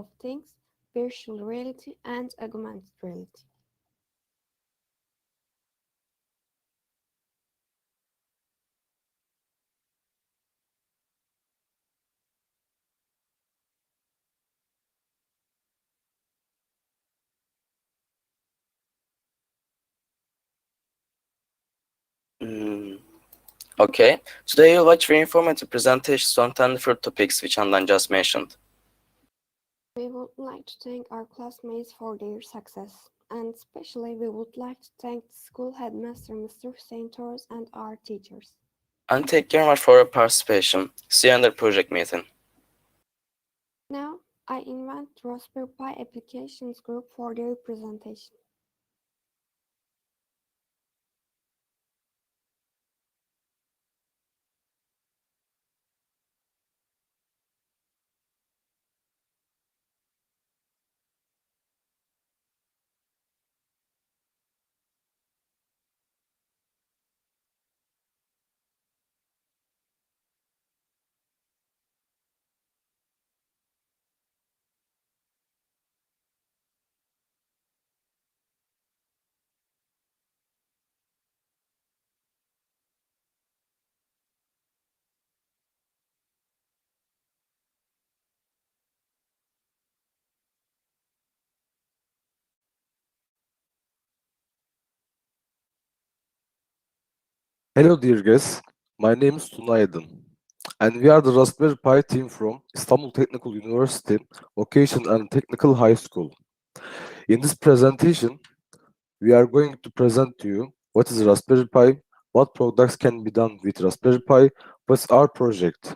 of Things, virtual reality, and augmented reality. Mm, okay. Today you'll watch very informative presentations on 10 different topics which Handan just mentioned. We would like to thank our classmates for their success, and especially we would like to thank the school headmaster Mr. Hüseyin Torres and our teachers. And thank you very much for your participation. See you in the project meeting. Now, I invite Raspberry Pi Applications Group for their presentation. Hello dear guests, my name is Tuna Aydın, and we are the Raspberry Pi team from Istanbul Technical University, Vocational and Technical High School. In this presentation, we are going to present to you what is Raspberry Pi, what products can be done with Raspberry Pi, what's our project.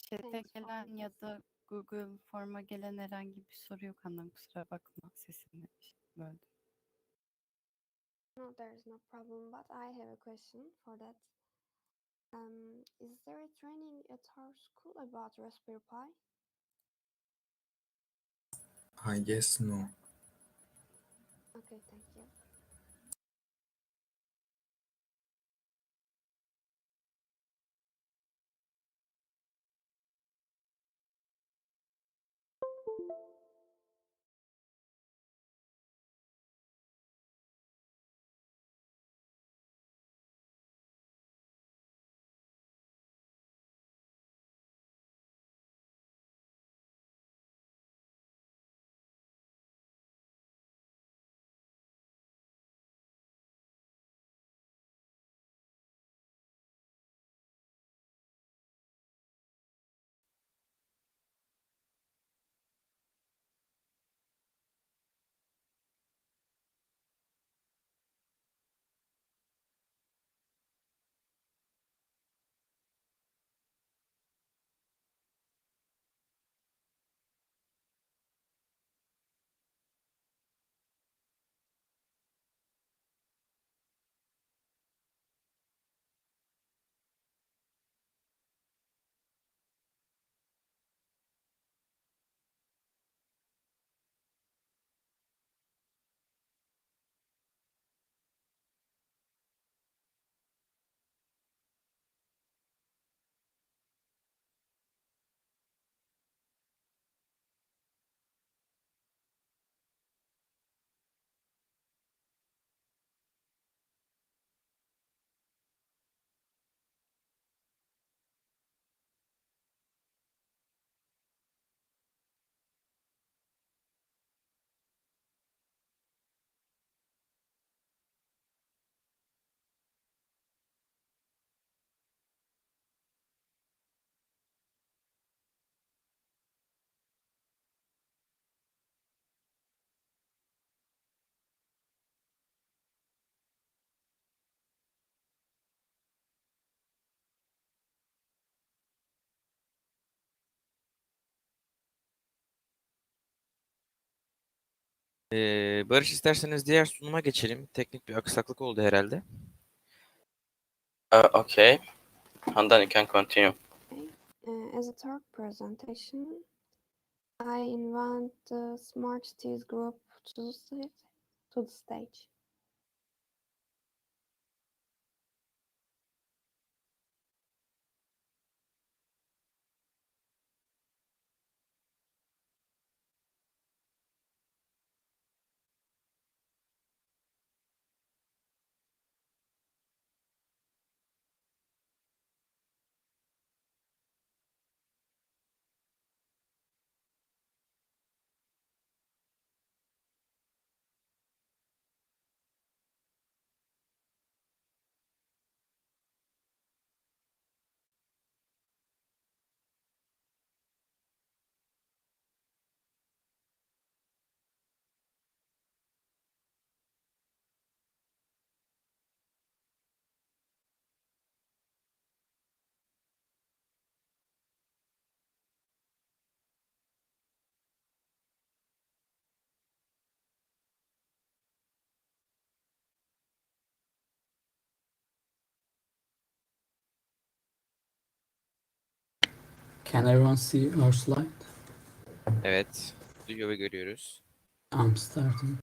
Chat'e Thanks for gelen ya this. da Google Form'a gelen herhangi bir soru yok hanım. Kusura bakma sesini böldüm. No, there's no problem, but I have a question for that. Is there a training at our school about Raspberry Pi? I guess no. Okay, thank you. Barış isterseniz diğer sunuma geçelim. Teknik bir aksaklık oldu herhalde. Okay. Handan, you can continue. Okay. As a third presentation, I invite the Smart Cities group to the stage. Can everyone see our slide? Evet. Duyuyor ve görüyoruz. I'm starting.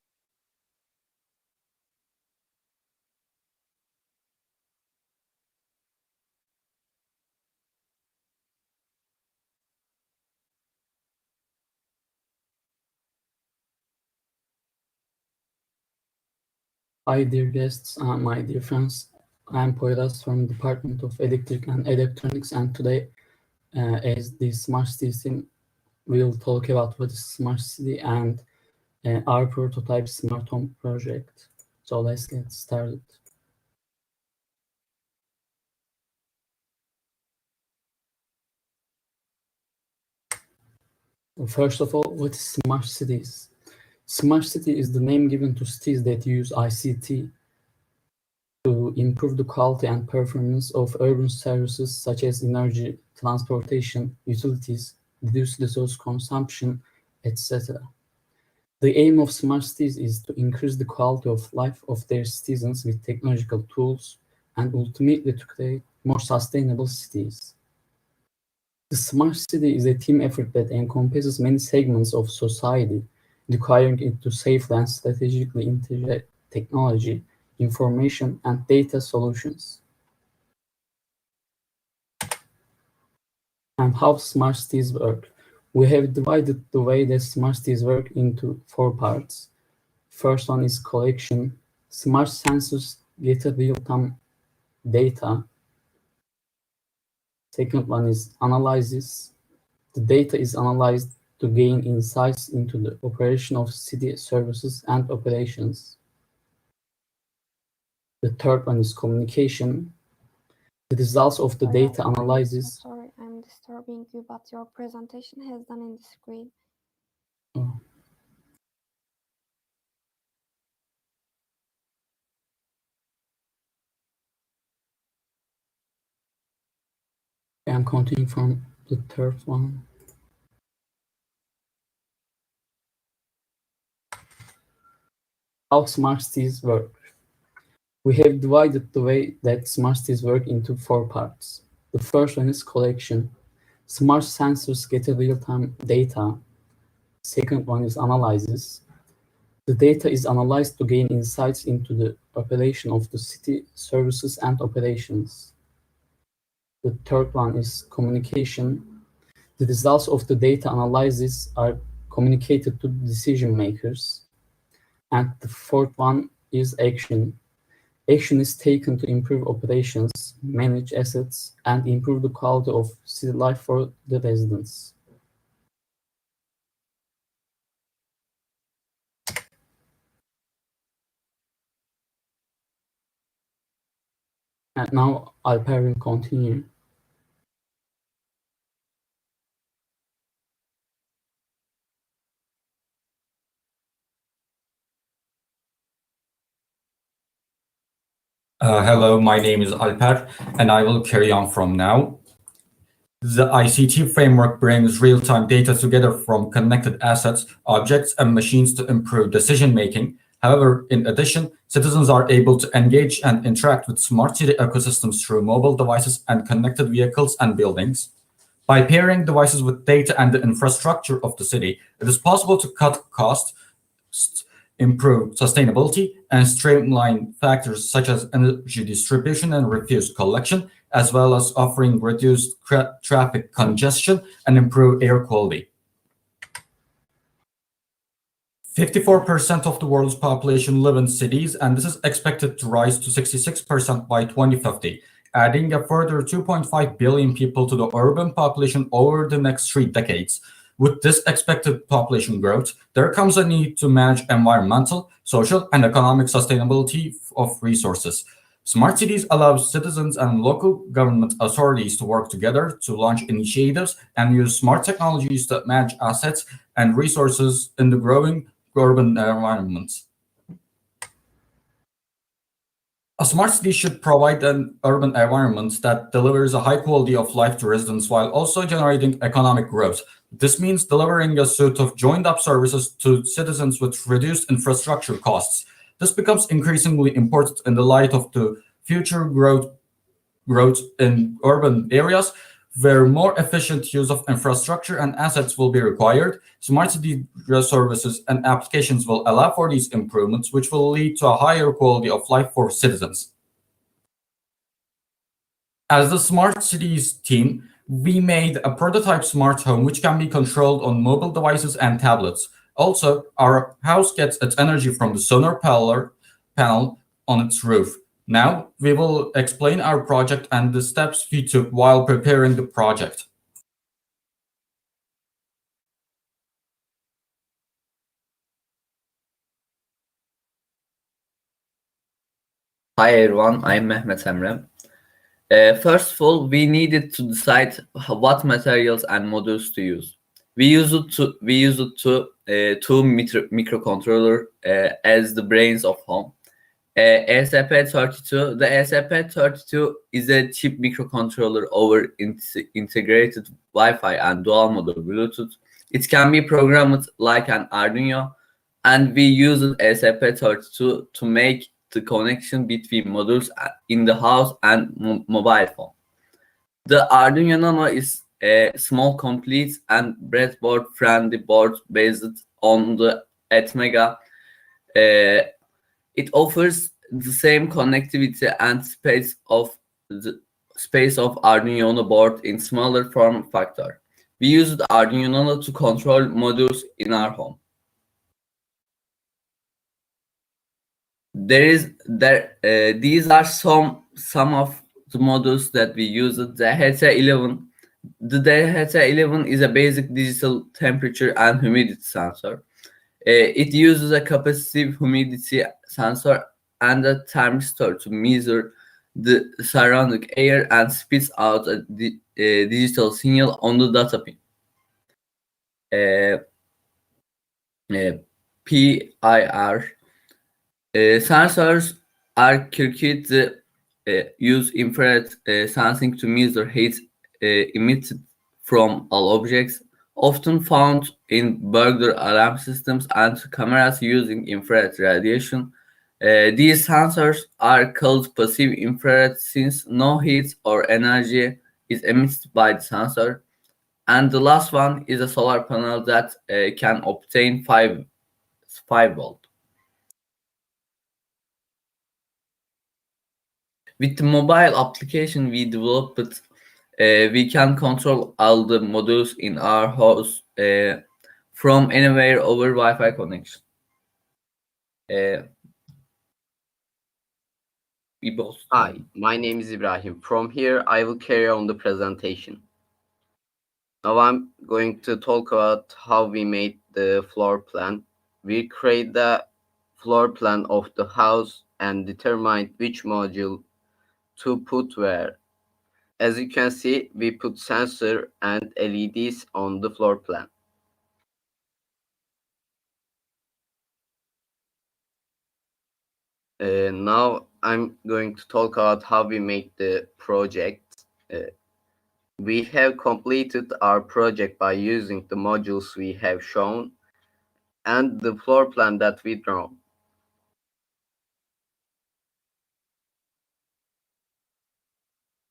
Hi dear guests, my dear friends. I'm Poyraz from the Department of Electric and Electronics, and today, as the Smart City team, we'll talk about what is Smart City and our prototype Smart Home project. So let's get started. First of all, what is Smart Cities? Smart City is the name given to cities that use ICT. to improve the quality and performance of urban services such as energy, transportation, utilities, reduce resource consumption, etc. The aim of smart cities is to increase the quality of life of their citizens with technological tools and ultimately to create more sustainable cities. The smart city is a team effort that encompasses many segments of society, requiring it to safely and strategically integrate technology, information, and data solutions. And how smart cities work. We have divided the way that smart cities work into 4 parts. First one is collection. Smart sensors gather real-time data. Second one is analysis. The data is analyzed to gain insights into the operation of city services and operations. The third one is communication. The results of the data analysis. Sorry, I'm disturbing you, but your presentation has done in the screen. Oh. I'm continuing from the third one. How smart cities work. We have divided the way that smart cities work into 4 parts. The first one is collection. Smart sensors gather real-time data. Second one is analysis. The data is analyzed to gain insights into the operation of the city services and operations. The third one is communication. The results of the data analysis are communicated to decision makers. And the fourth one is action. Action is taken to improve operations, manage assets, and improve the quality of city life for the residents. And now Alper will continue. Hello, my name is Alper, and I will carry on from now. The ICT framework brings real-time data together from connected assets, objects, and machines to improve decision-making. However, in addition, citizens are able to engage and interact with smart city ecosystems through mobile devices and connected vehicles and buildings. By pairing devices with data and the infrastructure of the city, it is possible to cut costs, improve sustainability, and streamline factors such as energy distribution and refuse collection, as well as offering reduced traffic congestion and improved air quality. 54% of the world's population live in cities, and this is expected to rise to 66% by 2050, adding a further 2.5 billion people to the urban population over the next 3 decades. With this expected population growth, there comes a need to manage environmental, social, and economic sustainability of resources. Smart cities allow citizens and local government authorities to work together to launch initiatives and use smart technologies to manage assets and resources in the growing urban environments. A smart city should provide an urban environment that delivers a high quality of life to residents while also generating economic growth. This means delivering a suite of joined-up services to citizens with reduced infrastructure costs. This becomes increasingly important in the light of the future growth in urban areas, where more efficient use of infrastructure and assets will be required. Smart city services and applications will allow for these improvements, which will lead to a higher quality of life for citizens. As the smart cities team, we made a prototype smart home which can be controlled on mobile devices and tablets. Also, our house gets its energy from the solar panel on its roof. Now, we will explain our project and the steps we took while preparing the project. Hi everyone, I'm Mehmet Emre. First of all, we needed to decide what materials and modules to use. We used two microcontroller as the brains of home. ESP32. The ESP32 is a cheap microcontroller over integrated Wi-Fi and dual model Bluetooth. It can be programmed like an Arduino, and we use ESP32 to make the connection between modules in the house and mobile phone. The Arduino Nano is a small, complete, and breadboard-friendly board based on the Atmega. It offers the same connectivity and space of Arduino board in smaller form factor. We use the Arduino Nano to control modules in our home. These are some of the modules that we use. The DHT11. The DHT11 is a basic digital temperature and humidity sensor. It uses a capacitive humidity sensor and a thermistor to measure the surrounding air and spits out a digital signal on the data pin. PIR. Sensors are circuits use infrared sensing to measure heat emitted from all objects, often found in burglar alarm systems and cameras using infrared radiation. These sensors are called passive infrared since no heat or energy is emitted by the sensor. And the last one is a solar panel that can obtain 5 volt. With the mobile application we developed, we can control all the modules in our house from anywhere over Wi-Fi connection. Hi, my name is Ibrahim. From here, I will carry on the presentation. Now I'm going to talk about how we made the floor plan. We create the floor plan of the house and determined which module to put where. As you can see, we put sensor and LEDs on the floor plan. Now I'm going to talk about how we make the project. We have completed our project by using the modules we have shown and the floor plan that we drawn.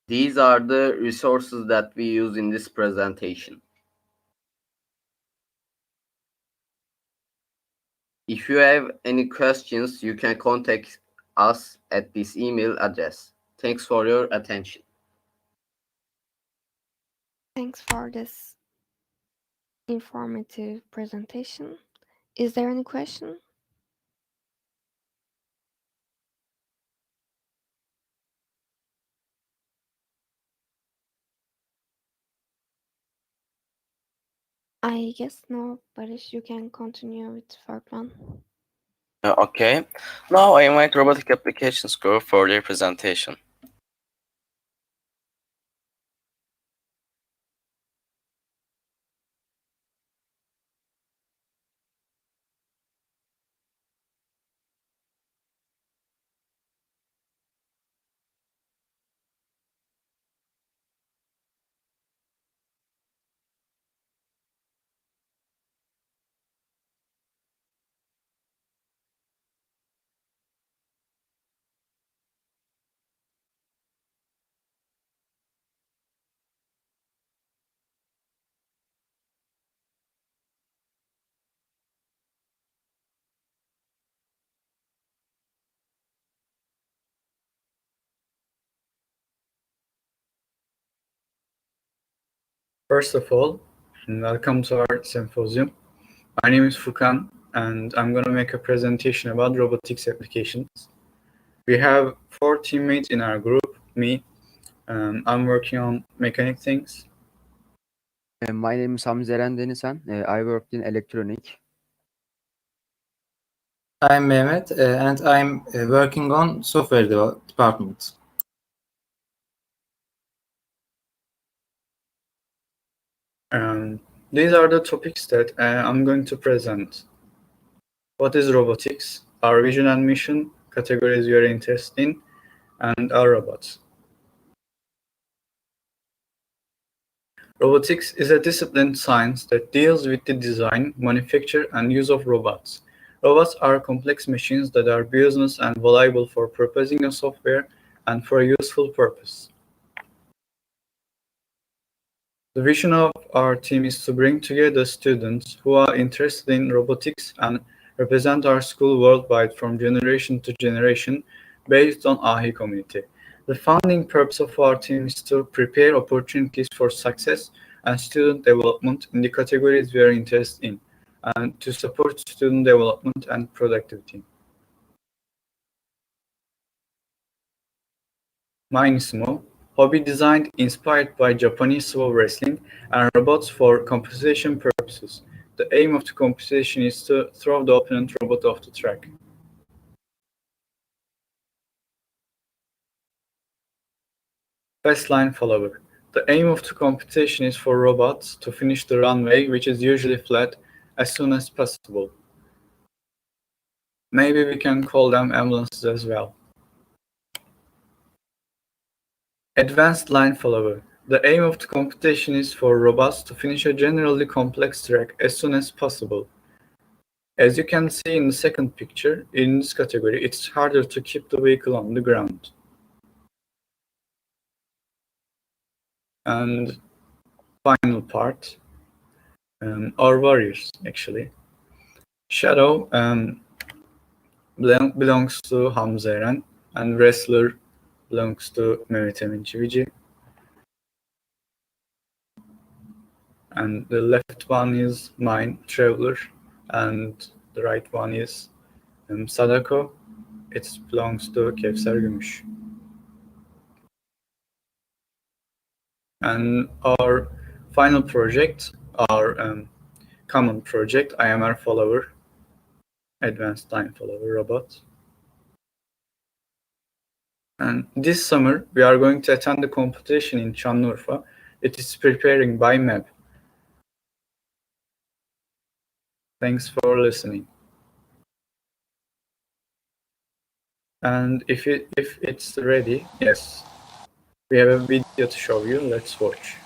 These are the resources that we use in this presentation. If you have any questions, you can contact us at this email address. Thanks for your attention. Thanks for this informative presentation. Is there any question? I guess no, Barış, you can continue with the third one. Okay. Now I invite Robotic Applications Group for their presentation. First of all, welcome to our symposium. My name is Fukan, and I'm going to make a presentation about robotics applications. We have 4 teammates in our group. Me, I'm working on mechanic things. My name is Hamzeren Denizhan. I worked in electronic. I'm Mehmet, and I'm working on software department. These are the topics that I'm going to present. What is robotics? Our vision and mission, categories we are interested in and are robots. Robotics is a disciplined science that deals with the design, manufacture, and use of robots. Robots are complex machines that are business and valuable for purposing a software and for a useful purpose. The vision of our team is to bring together students who are interested in robotics and represent our school worldwide from generation to generation based on AHI community. The founding purpose of our team is to prepare opportunities for success and student development in the categories we are interested in, and to support student development and productivity. Mine is Mo, hobby designed inspired by Japanese slow wrestling and robots for compensation purposes. The aim of the competition is to throw the opponent robot off the track. Fast line follower. The aim of the competition is for robots to finish the runway, which is usually flat, as soon as possible. Maybe we can call them ambulances as well. Advanced line follower. The aim of the competition is for robots to finish a generally complex track as soon as possible. As you can see in the second picture, in this category, it's harder to keep the vehicle on the ground. And final part, our warriors, actually. Shadow belongs to Hamza Eren, and wrestler belongs to Mehmet Emin Çivici. And the left one is mine, Traveler, and the right one is Sadako. It belongs to Kevser Gümüş. And our final project, our common project, IMR follower, Advanced Line Follower Robot. And this summer, we are going to attend the competition in Şanlıurfa. It is preparing by MEB. Thanks for listening. And if it's ready, yes, we have a video to show you. Let's watch.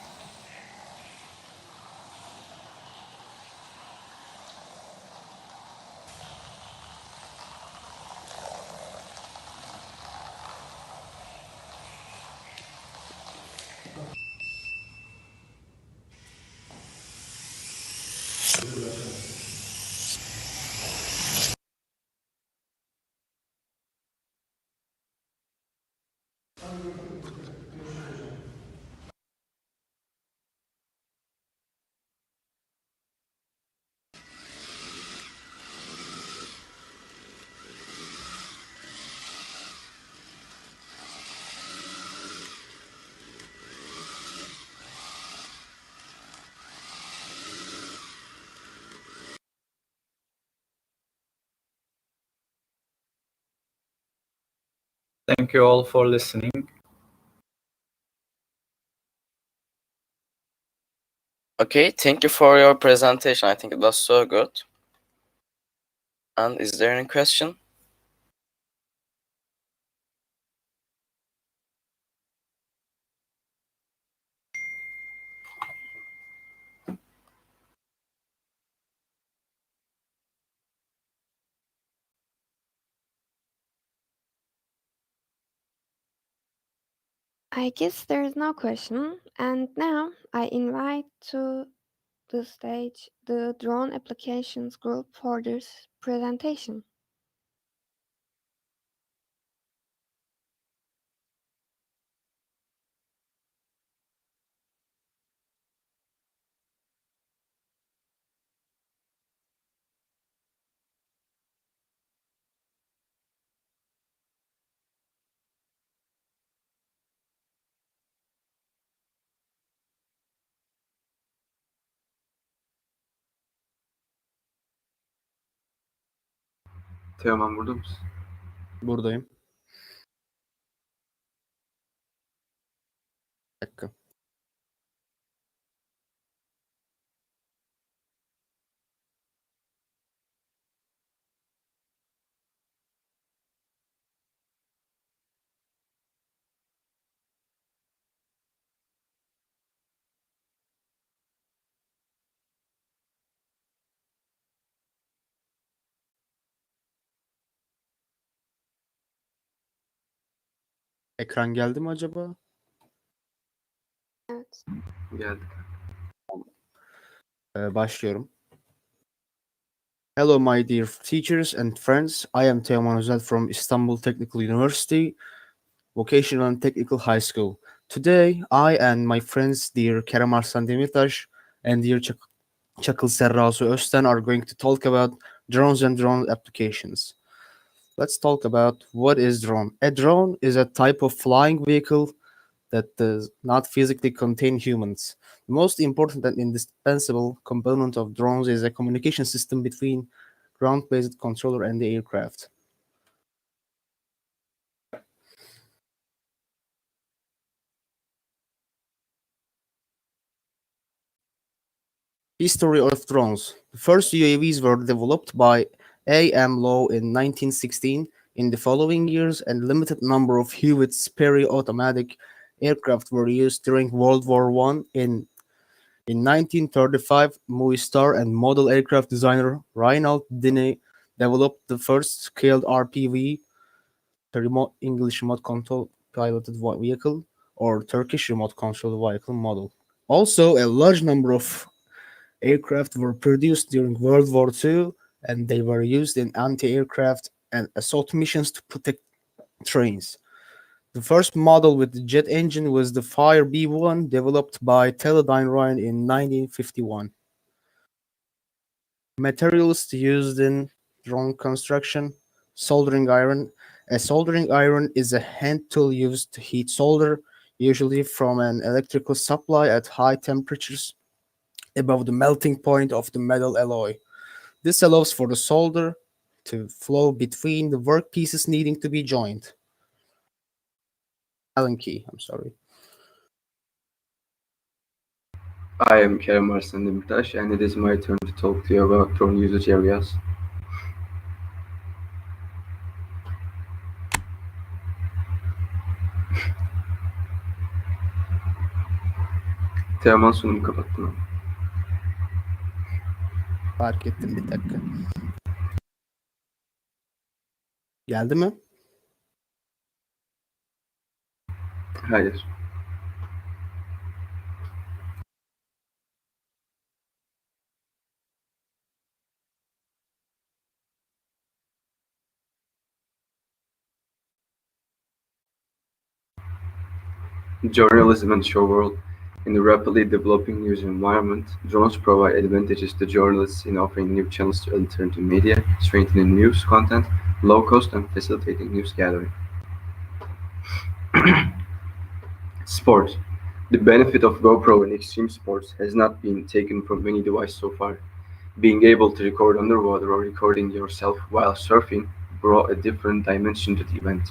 Thank you all for listening. Okay, thank you for your presentation. I think it was so good. And is there any question? I guess there is no question, and now I invite to the stage the drone applications group for this presentation. Teoman burada mısın? Buradayım. Bir dakika. Ekran geldi mi acaba? Evet. Geldi. Başlıyorum. Hello, my dear teachers and friends. I am Teoman Özel from Istanbul Technical University, Vocational and Technical High School. Today, I and my friends, dear Kerem Arslan Demirtaş and dear Çakıl Serrasu Özten, are going to talk about drones and drone applications. Let's talk about what is drone. A drone is a type of flying vehicle that does not physically contain humans. The most important and indispensable component of drones is a communication system between ground-based controller and the aircraft. History of drones. The first UAVs were developed by A.M. Lowe in 1916. In the following years, a limited number of Hewitt's Perry automatic aircraft were used during World War I. In 1935, movie star and model aircraft designer Reinald Diney developed the first scaled RPV, the English remote control piloted vehicle, or Turkish remote control vehicle model. Also, a large number of aircraft were produced during World War II, and they were used in anti-aircraft and assault missions to protect trains. The first model with the jet engine was the Fire B-1, developed by Teledyne Ryan in 1951. Materials used in drone construction: soldering iron. A soldering iron is a hand tool used to heat solder, usually from an electrical supply at high temperatures above the melting point of the metal alloy. This allows for the solder to flow between the workpieces needing to be joined. Allen key, I'm sorry. I am Kerem Arslan Demirtaş, and it is my turn to talk to you about drone usage areas. Teoman sunumu kapattın ama. Fark ettim, bir dakika. Geldi mi? Hayır. Journalism and show world. In the rapidly developing news environment, drones provide advantages to journalists in offering new channels to alternative media, strengthening news content, low cost, and facilitating news gathering. Sport. The benefit of GoPro in extreme sports has not been taken from any device so far. Being able to record underwater or recording yourself while surfing brought a different dimension to the event.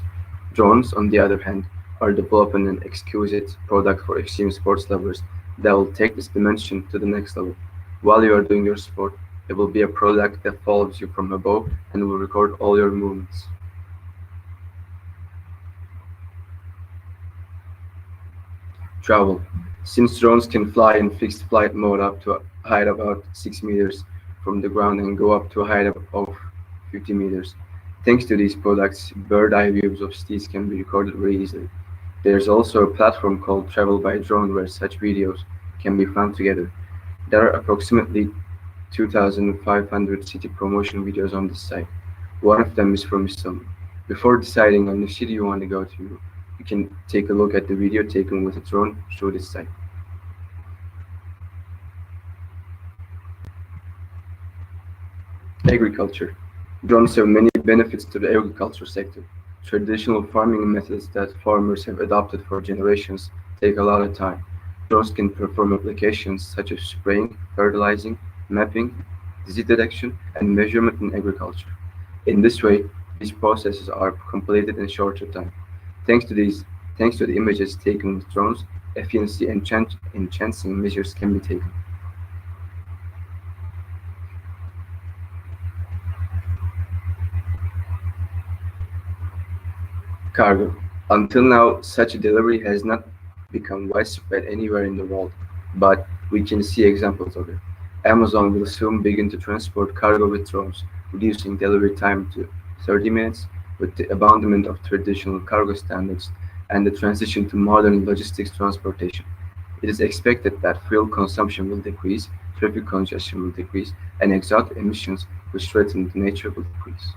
Drones, on the other hand, are developing an exquisite product for extreme sports lovers that will take this dimension to the next level. While you are doing your sport, it will be a product that follows you from above and will record all your movements. Travel. Since drones can fly in fixed flight mode up to a height of about 6 meters from the ground and go up to a height of 50 meters. Thanks to these products, bird-eye views of cities can be recorded very easily. There's also a platform called Travel by Drone where such videos can be found together. There are approximately 2,500 city promotion videos on this site. One of them is from Istanbul. Before deciding on the city you want to go to, you can take a look at the video taken with a drone through this site. Agriculture. Drones have many benefits to the agriculture sector. Traditional farming methods that farmers have adopted for generations take a lot of time. Drones can perform applications such as spraying, fertilizing, mapping, disease detection, and measurement in agriculture. In this way, these processes are completed in shorter time. Thanks to the images taken with drones, efficiency and enhancing measures can be taken. Cargo. Until now, such a delivery has not become widespread anywhere in the world, but we can see examples of it. Amazon will soon begin to transport cargo with drones, reducing delivery time to 30 minutes. With the abandonment of traditional cargo standards, and the transition to modern logistics transportation. It is expected that fuel consumption will decrease, traffic congestion will decrease, and exhaust emissions, which threaten the nature, will decrease.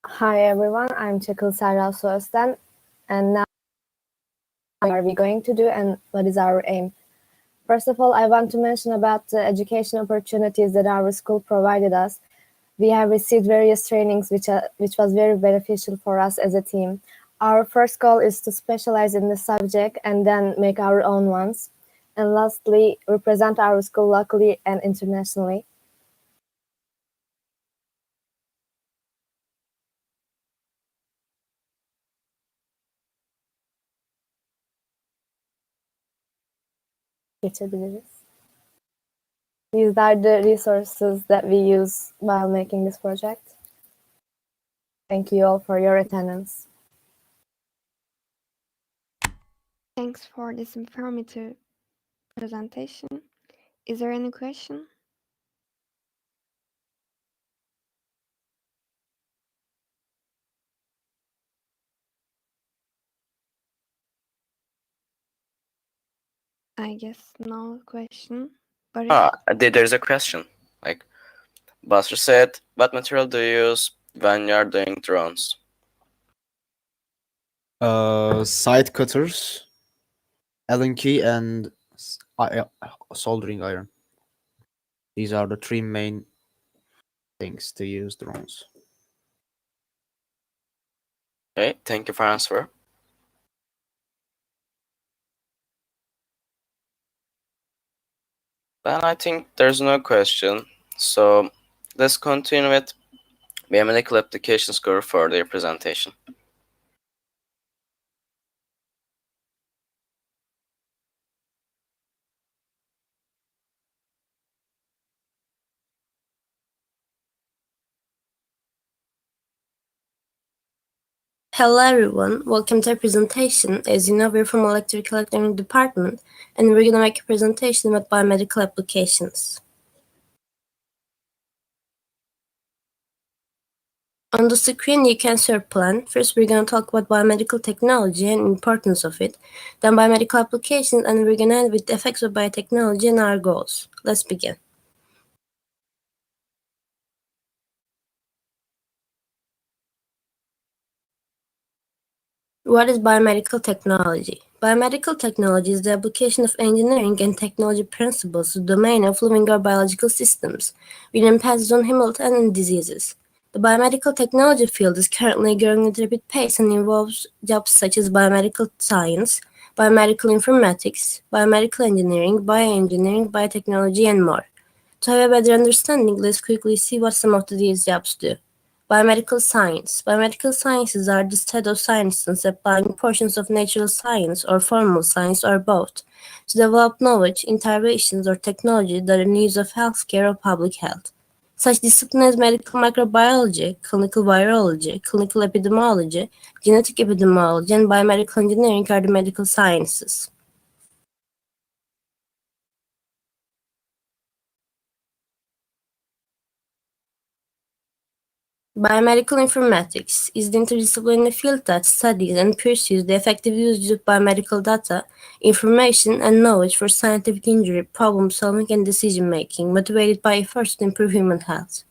Hi everyone, I'm Çakıl Serra Soğuz'dan, and now what are we going to do and what is our aim? First of all, I want to mention about the education opportunities that our school provided us. We have received various trainings which was very beneficial for us as a team. Our first goal is to specialize in the subject and then make our own ones. And lastly, represent our school locally and internationally. Geçebiliriz. These are the resources that we use while making this project. Thank you all for your attendance. Thanks for this informative presentation. Is there any question? I guess no question. But There's a question. Like Buster said, what material do you use when you are doing drones? Side cutters, Allen key, and soldering iron. These are the three main things to use drones. Okay, thank you for answer. Then I think there's no question. So let's continue with biomedical applications group for their presentation. Hello everyone, welcome to our presentation. As you know, we're from Electrical Electronic Department, and we're going to make a presentation about biomedical applications. On the screen, you can see our plan. First, we're going to talk about biomedical technology and importance of it, then biomedical applications, and we're going to end with the effects of biotechnology and our goals. Let's begin. What is biomedical technology? Biomedical technology is the application of engineering and technology principles to the domain of living or biological systems, with emphasis on health and diseases. The biomedical technology field is currently growing at a rapid pace and involves jobs such as biomedical science, biomedical informatics, biomedical engineering, bioengineering, biotechnology, and more. To have a better understanding, let's quickly see what some of these jobs do. Biomedical science. Biomedical sciences are the study of scientists applying portions of natural science or formal science or both to develop knowledge, interventions, or technology that are in use of healthcare or public health. Such disciplines as medical microbiology, clinical virology, clinical epidemiology, genetic epidemiology, and biomedical engineering are the medical sciences. Biomedical informatics is the interdisciplinary field that studies and pursues the effective usage of biomedical data, information, and knowledge for scientific injury, problem-solving, and decision-making, motivated by efforts to improve human health.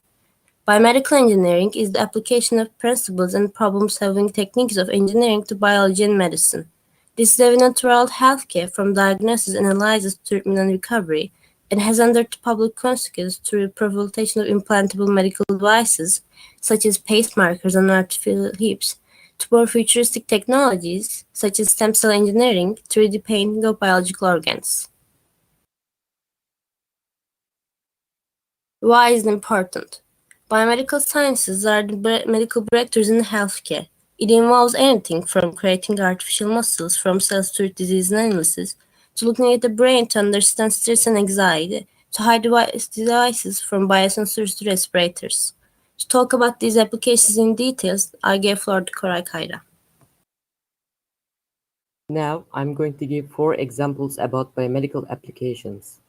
Biomedical engineering is the application of principles and problem-solving techniques of engineering to biology and medicine. This is evident throughout healthcare, from diagnosis, analysis, treatment, and recovery, and has entered public consciousness through the proliferation of implantable medical devices, such as pacemakers and artificial hips, to more futuristic technologies, such as stem cell engineering, 3D painting of biological organs. Why is it important? Biomedical sciences are the medical breakthroughs in healthcare. It involves anything from creating artificial muscles from cells to disease analysis, to looking at the brain to understand stress and anxiety, to hide devices from biosensors to respirators. To talk about these applications in details, I give floor to Koray Kayra. Now, I'm going to give 4 examples about biomedical applications.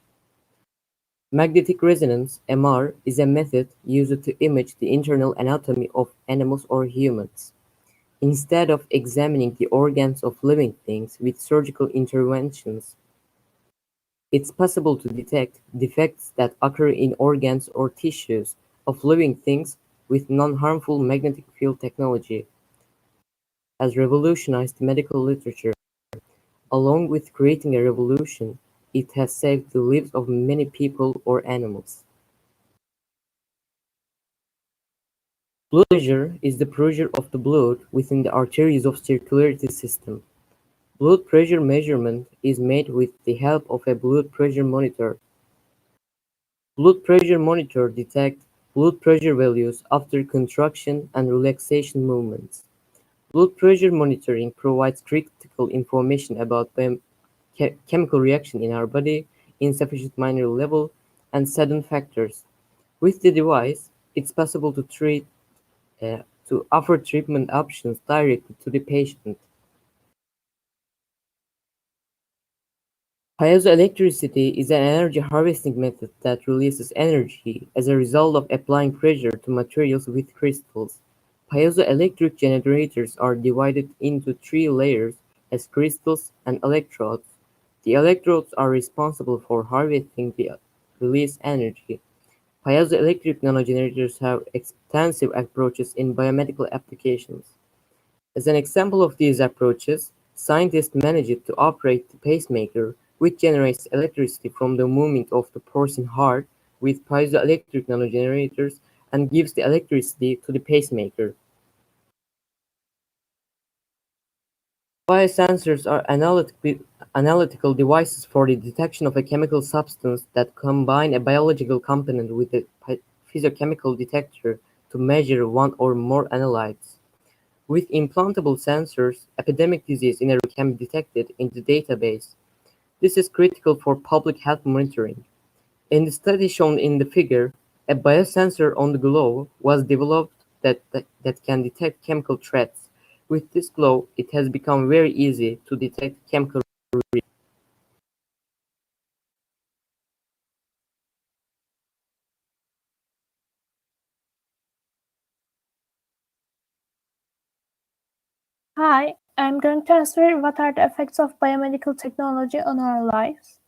Magnetic resonance (MR) is a method used to image the internal anatomy of animals or humans. Instead of examining the organs of living things with surgical interventions, it's possible to detect defects that occur in organs or tissues of living things with non-harmful magnetic field technology. Has revolutionized medical literature. Along with creating a revolution, it has saved the lives of many people or animals. Blood pressure is the pressure of the blood within the arteries of circulatory system. Blood pressure measurement is made with the help of a blood pressure monitor. Blood pressure monitor detects blood pressure values after contraction and relaxation movements. Blood pressure monitoring provides critical information about chemical reaction in our body, insufficient minor level, and sudden factors. With the device, it's possible to offer treatment options directly to the patient. Piezoelectricity is an energy harvesting method that releases energy as a result of applying pressure to materials with crystals. Piezoelectric generators are divided into three layers as crystals and electrodes. The electrodes are responsible for harvesting the released energy. Piezoelectric nanogenerators have extensive approaches in biomedical applications. As an example of these approaches, scientists managed to operate the pacemaker, which generates electricity from the movement of the person's heart, with piezoelectric nanogenerators and gives the electricity to the pacemaker. Biosensors are analytical devices for the detection of a chemical substance that combine a biological component with a physiochemical detector to measure one or more analytes. With implantable sensors, epidemic disease in a region can be detected in the database. This is critical for public health monitoring. In the study shown in the figure, a biosensor on the glove was developed that can detect chemical threats. With this glove, it has become very easy to detect chemical reactions. Hi, I'm going to answer what are the effects of biomedical technology on our lives.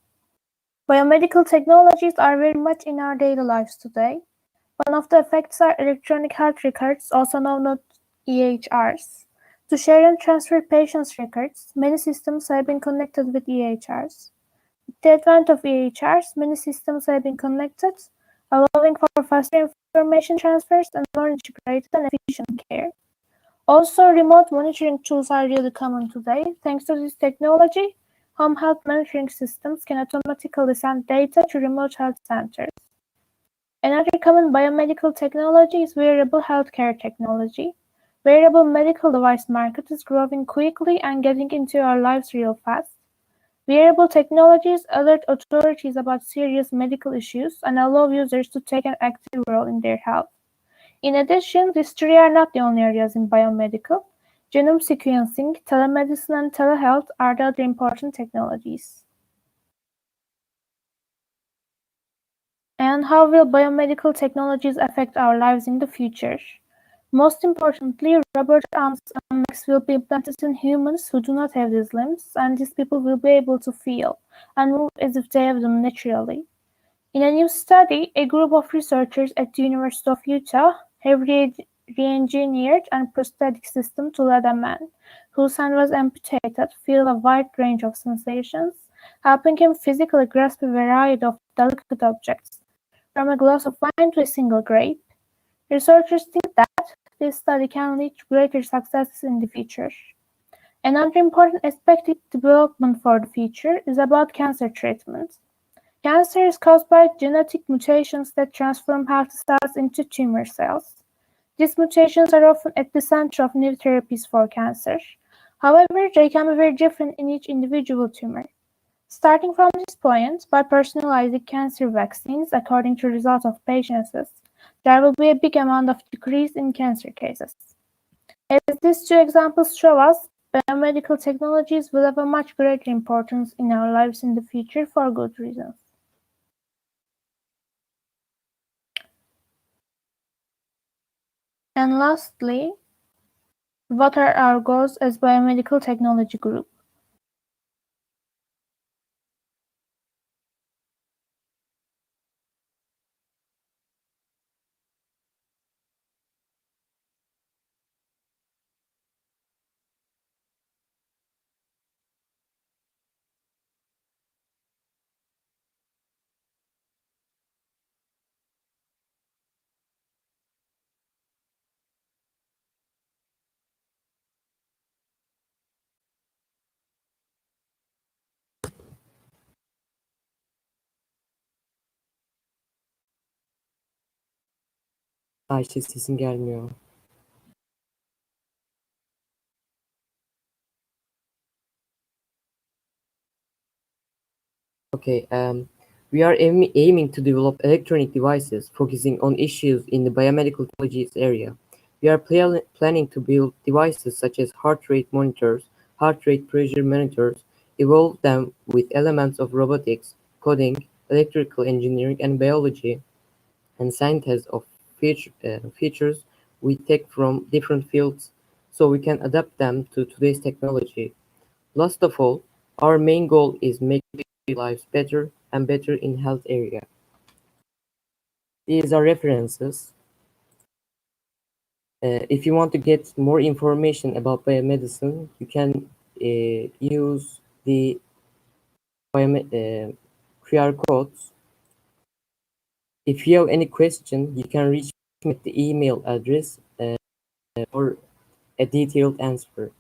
Biomedical technologies are very much in our daily lives today. One of the effects are electronic health records, also known as EHRs. To share and transfer patients' records, many systems have been connected with EHRs. With the advent of EHRs, many systems have been connected, allowing for faster information transfers and more integrated and efficient care. Also, remote monitoring tools are really common today. Thanks to this technology, home health monitoring systems can automatically send data to remote health centers. Another common biomedical technology is wearable healthcare technology. Wearable medical device market is growing quickly and getting into our lives real fast. Wearable technologies alert authorities about serious medical issues and allow users to take an active role in their health. In addition, these three are not the only areas in biomedical. Genome sequencing, telemedicine, and telehealth are the other important technologies. And how will biomedical technologies affect our lives in the future? Most importantly, robot arms and legs will be implanted in humans who do not have these limbs, and these people will be able to feel and move as if they have them naturally. In a new study, a group of researchers at the University of Utah have re-engineered a prosthetic system to let a man, whose hand was amputated, feel a wide range of sensations, helping him physically grasp a variety of delicate objects, from a glass of wine to a single grape. Researchers think that this study can lead to greater successes in the future. Another important aspect of development for the future is about cancer treatment. Cancer is caused by genetic mutations that transform healthy cells into tumor cells. These mutations are often at the center of new therapies for cancer. However, they can be very different in each individual tumor. Starting from this point, by personalizing cancer vaccines according to results of patients, there will be a big amount of decrease in cancer cases. As these two examples show us, biomedical technologies will have a much greater importance in our lives in the future for good reasons. And lastly, what are our goals as Biomedical Technology Group? Ayşe sesin gelmiyor. Okay, we are aiming to develop electronic devices focusing on issues in the biomedical technologies area. We are planning to build devices such as heart rate monitors, heart rate pressure monitors, evolve them with elements of robotics, coding, electrical engineering, and biology, and synthesize of features we take from different fields so we can adapt them to today's technology. Last of all, our main goal is making lives better and better in health area. These are references. If you want to get more information about biomedicine, you can use the QR codes. If you have any question, you can reach me at the email address for a detailed answer.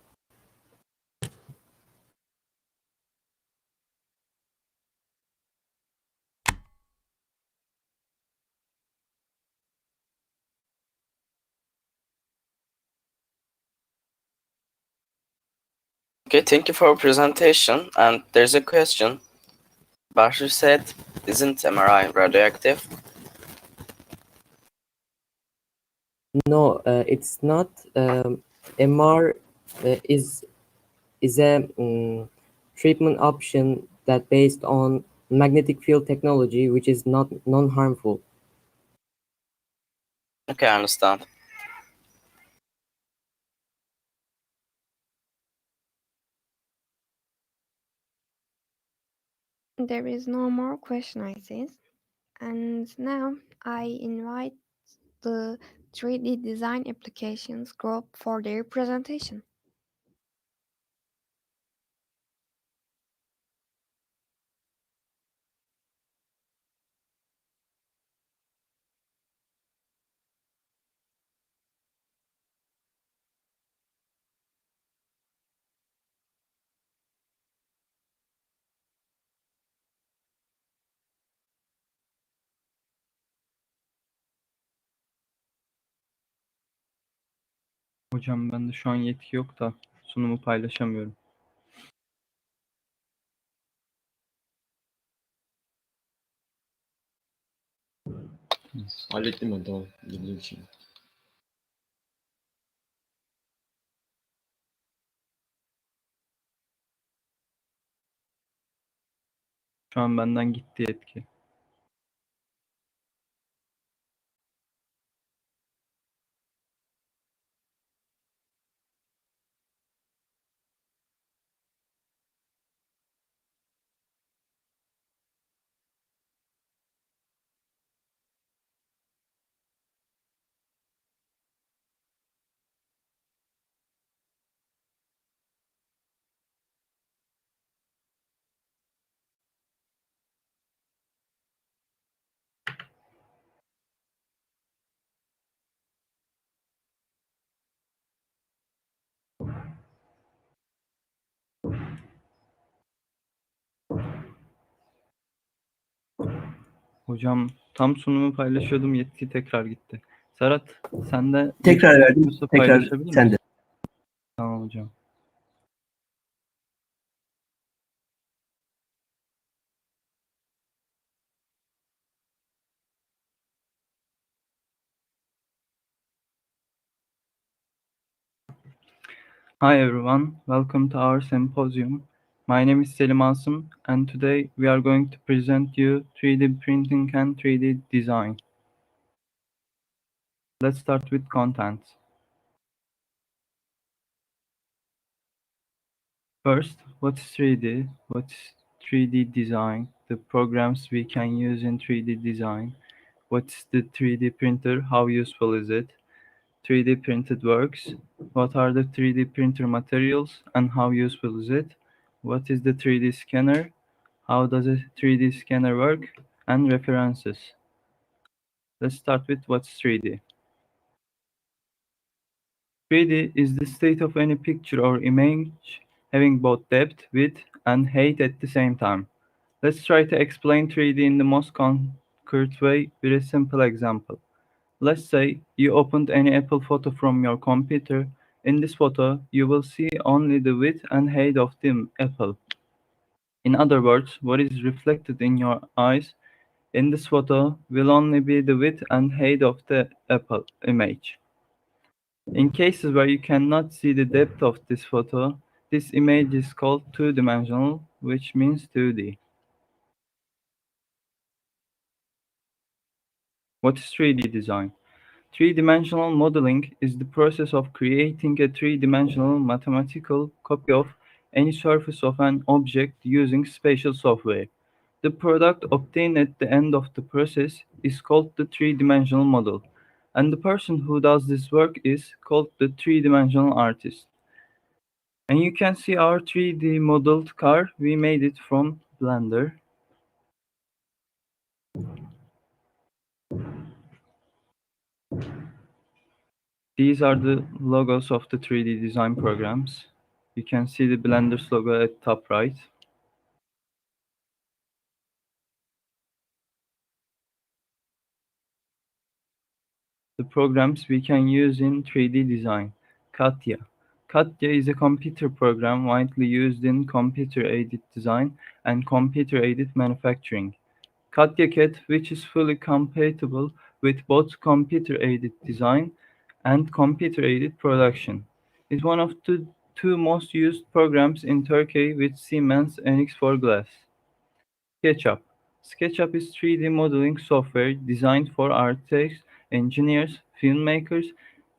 Okay, thank you for your presentation. And there's a question. Bashir said, isn't MRI radioactive? No, it's not. MR is a treatment option that based on magnetic field technology, which is not non-harmful. Okay, I understand. There is no more question, I see. And now I invite the 3D Design Applications group for their presentation. Hocam bende şu an yetki yok da sunumu paylaşamıyorum. Hallettim ben, tamam. Gidiyorum şimdi. Şu an benden gitti yetki. Hocam tam sunumu paylaşıyordum, yetki tekrar gitti. Serhat, sen de Tekrar verdim, yoksa tekrar paylaşabilir misin? sende. Tamam hocam. Hi everyone, welcome to our symposium. My name is Selim Asım, and today we are going to present you 3D printing and 3D design. Let's start with content. First, what is 3D? What is 3D design? The programs we can use in 3D design. What is the 3D printer? How useful is it? 3D printed works. What are the 3D printer materials and how useful is it? What is the 3D scanner? How does a 3D scanner work? And references. Let's start with what's 3D. 3D is the state of any picture or image having both depth, width, and height at the same time. Let's try to explain 3D in the most concrete way with a simple example. Let's say you opened any Apple photo from your computer. In this photo, you will see only the width and height of the apple. In other words, what is reflected in your eyes in this photo will only be the width and height of the apple image. In cases where you cannot see the depth of this photo, this image is called two-dimensional, which means 2D. What is 3D design? Three-dimensional modeling is the process of creating a three-dimensional mathematical copy of any surface of an object using spatial software. The product obtained at the end of the process is called the three-dimensional model, and the person who does this work is called the three-dimensional artist. And you can see our 3D modeled car. We made it from Blender. These are the logos of the 3D design programs. You can see the Blender's logo at top right. The programs we can use in 3D design. CATIA. CATIA is a computer program widely used in computer-aided design and computer-aided manufacturing. CATIA CAD, which is fully compatible with both computer-aided design and computer-aided production, is one of the two most used programs in Turkey with Siemens NX4 Glass. SketchUp. SketchUp is 3D modeling software designed for architects, engineers, filmmakers,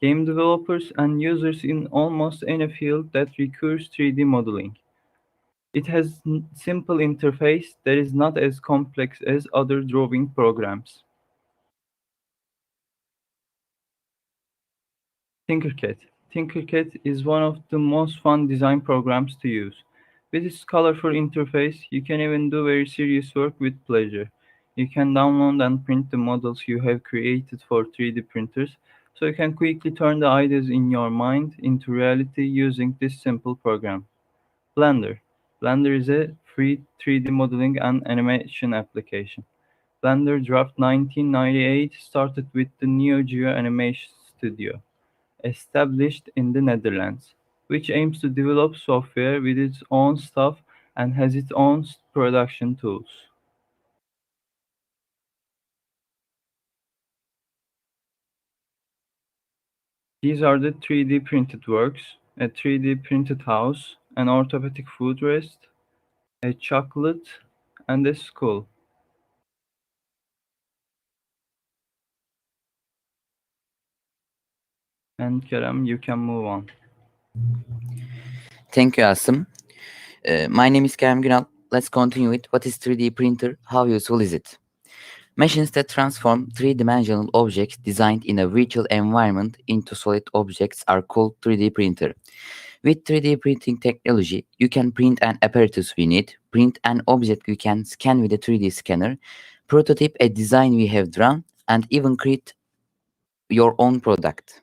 game developers, and users in almost any field that requires 3D modeling. It has simple interface that is not as complex as other drawing programs. Tinkercad. Tinkercad is one of the most fun design programs to use. With its colorful interface, you can even do very serious work with pleasure. You can download and print the models you have created for 3D printers, so you can quickly turn the ideas in your mind into reality using this simple program. Blender. Blender is a free 3D modeling and animation application. Blender dropped 1998 started with the Neo Geo Animation Studio, established in the Netherlands, which aims to develop software with its own staff and has its own production tools. These are the 3D printed works: a 3D printed house, an orthopedic footrest, a chocolate, and a skull. And Kerem, you can move on. Thank you, Asım. My name is Kerem Günal. Let's continue with what is 3D printer, how useful is it? Machines that transform three-dimensional objects designed in a virtual environment into solid objects are called 3D printer. With 3D printing technology, you can print an apparatus we need, print an object we can scan with a 3D scanner, prototype a design we have drawn, and even create your own product.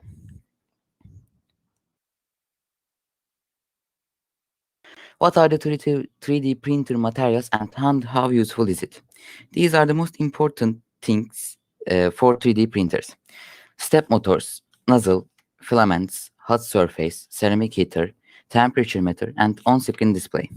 What are the 3D printer materials and how useful is it? These are the most important things for 3D printers. Step motors, nozzle, filaments, hot surface, ceramic heater, temperature meter, and on-screen display.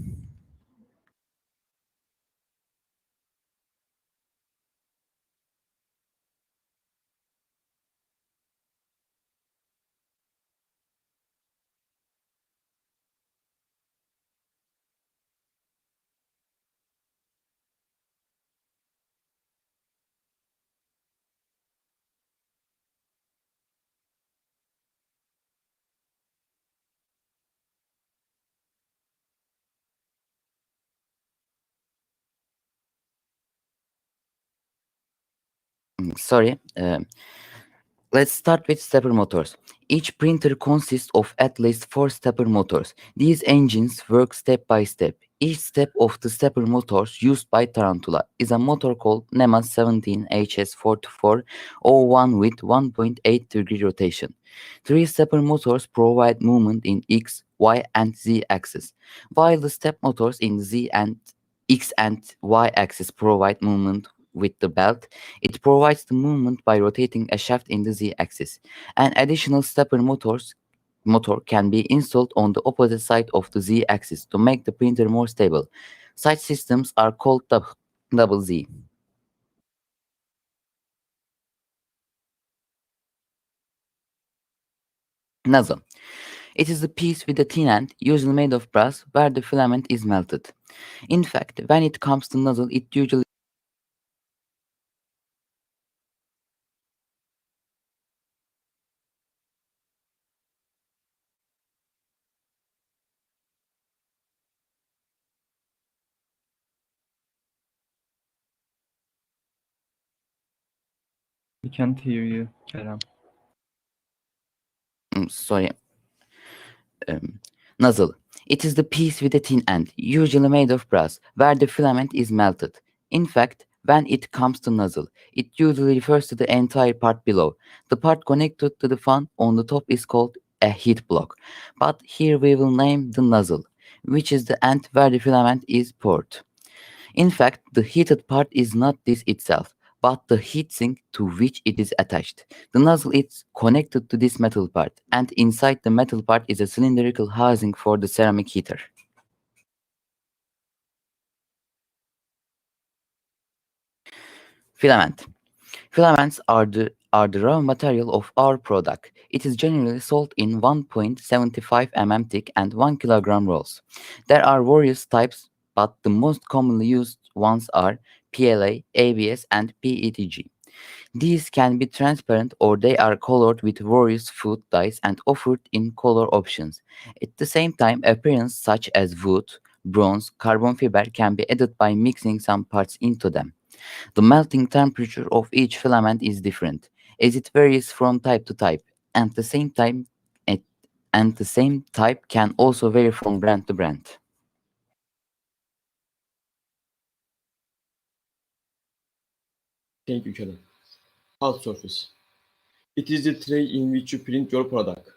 Sorry. Let's start with stepper motors. Each printer consists of at least 4 stepper motors. These engines work step by step. Each step of the stepper motors used by Tarantula is a motor called NEMA 17HS4401 with 1.8 degree rotation. 3 stepper motors provide movement in X, Y, and Z axis, while the step motors in Z and X and Y axis provide movement with the belt. It provides the movement by rotating a shaft in the Z-axis. An additional stepper motor can be installed on the opposite side of the Z-axis to make the printer more stable. Such systems are called double Z. Nozzle. It is a piece with a thin end, usually made of brass, where the filament is melted. In fact, when it comes to nozzle, it usually We can't hear you, Kerem. sorry. Nozzle. It is the piece with a thin end, usually made of brass, where the filament is melted. In fact, when it comes to nozzle, it usually refers to the entire part below. The part connected to the fan on the top is called a heat block. But here we will name the nozzle, which is the end where the filament is poured. In fact, the heated part is not this itself, but the heatsink to which it is attached. The nozzle is connected to this metal part, and inside the metal part is a cylindrical housing for the ceramic heater. Filament. Filaments are the raw material of our product. It is generally sold in 1.75 mm thick and 1 kg rolls. There are various types, but the most commonly used ones are PLA, ABS, and PETG. These can be transparent or they are colored with various food dyes and offered in color options. At the same time, appearance such as wood, bronze, carbon fiber can be added by mixing some parts into them. The melting temperature of each filament is different, as it varies from type to type, and the same type can also vary from brand to brand. Thank you, Kerem. Hard surface. It is the tray in which you print your product.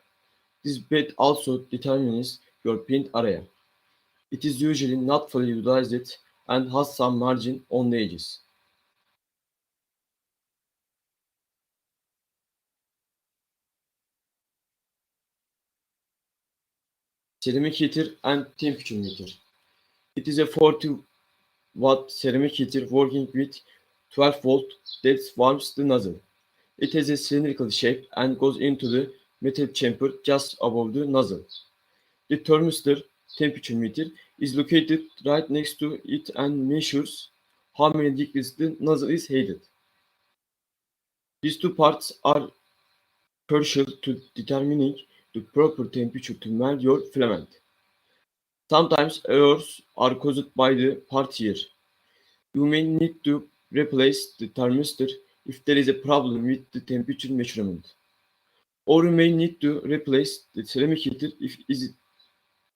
This bed also determines your print area. It is usually not fully utilized and has some margin on the edges. Ceramic heater and temperature meter. It is a 40-watt ceramic heater working with 12 volt that warms the nozzle. It has a cylindrical shape and goes into the metal chamber just above the nozzle. The thermistor temperature meter is located right next to it and measures how many degrees the nozzle is heated. These two parts are crucial to determining the proper temperature to melt your filament. Sometimes errors are caused by the part here. You may need to replace the thermistor if there is a problem with the temperature measurement. Or you may need to replace the ceramic heater if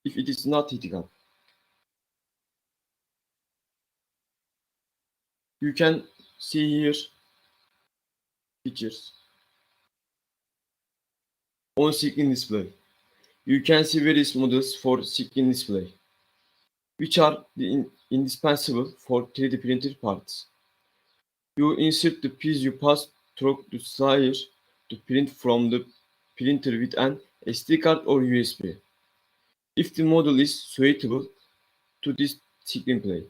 it is not heating up. You can see here pictures on screen display. You can see various models for screen display, which are indispensable for 3D printed parts. You insert the piece you pass through the slider to print from the printer with an SD card or USB. If the model is suitable to this screen play,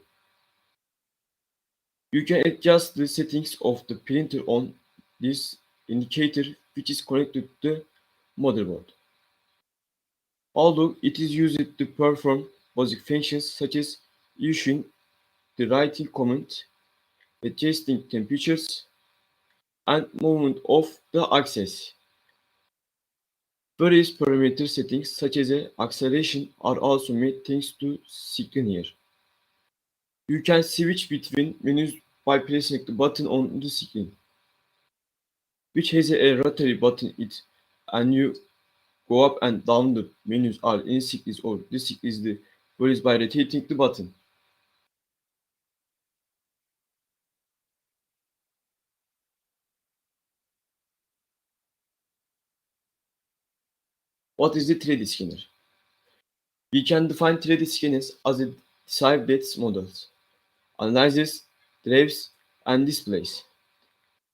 you can adjust the settings of the printer on this indicator which is connected to the motherboard. Although it is used to perform basic functions such as issuing the writing command, adjusting temperatures, and movement of the axis. Various parameter settings such as acceleration are also made thanks to screen here. You can switch between menus by pressing the button on the screen. which has a rotary button in it, and you go up and down the menus are in sequence or this the varies by rotating the button. What is the 3D scanner? We can define 3D scanners as a desired data models, analyzes, drives, and displays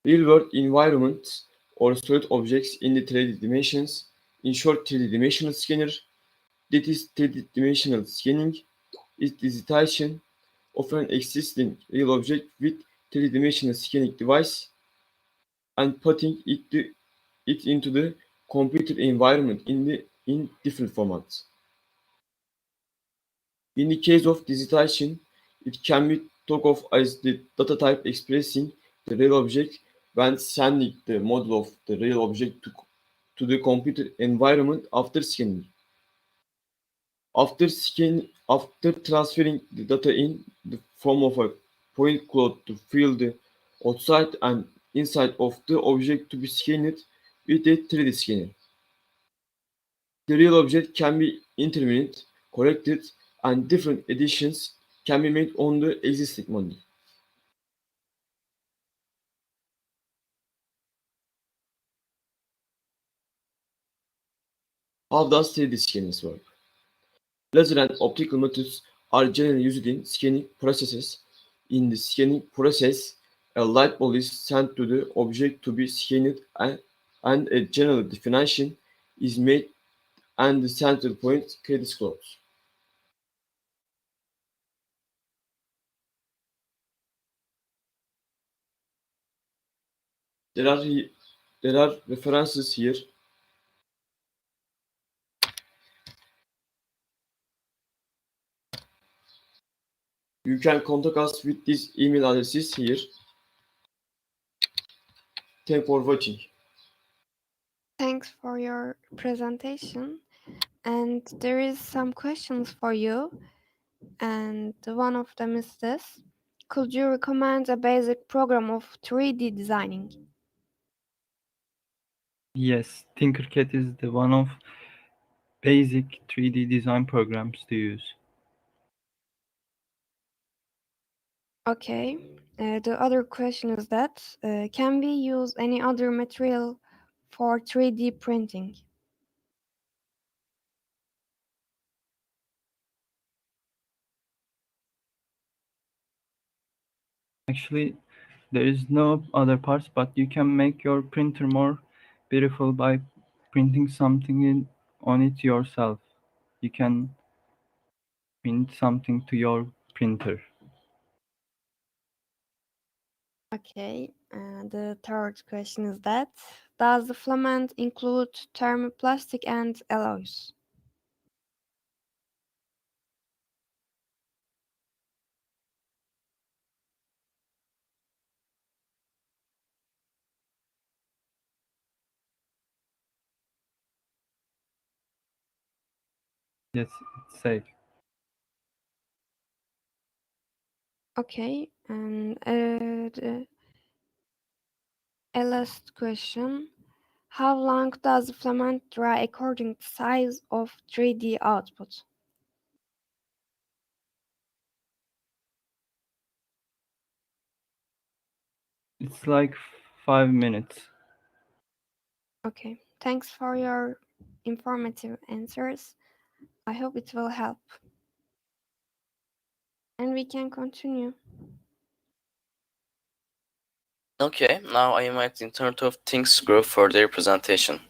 real-world environments or solid objects in the 3D dimensions. In short, 3D dimensional scanner, that is 3D dimensional scanning, is digitization of an existing real object with 3D dimensional scanning device and putting it into the computer environment in different formats. In the case of digitization, it can be thought of as the data type expressing the real object when sending the model of the real object to the computer environment after scanning. After transferring the data in the form of a point cloud to fill the outside and inside of the object to be scanned with a 3D scanner. The real object can be intermingled, corrected, and different additions can be made on the existing model. How does 3D scanners work? Laser and optical methods are generally used in scanning processes. In the scanning process, a light bulb is sent to the object to be scanned and a general definition is made and the center point is closed. There are references here. You can contact us with these email addresses here. Thanks for watching. Thanks for your presentation. And there is some questions for you. And one of them is this. Could you recommend a basic program of 3D designing? Yes, Tinkercad is the one of basic 3D design programs to use. Okay. The other question is that can we use any other material for 3D printing? Actually, there is no other parts, but you can make your printer more beautiful by printing something on it yourself. You can print something to your printer. Okay. The third question is that does the filament include thermoplastic and alloys? Yes, it's safe. Okay. And a last question. How long does the filament dry according to size of 3D output? It's like 5 minutes. Okay. Thanks for your informative answers. I hope it will help. And we can continue. Okay, now I invite the Internet of Things group for their presentation.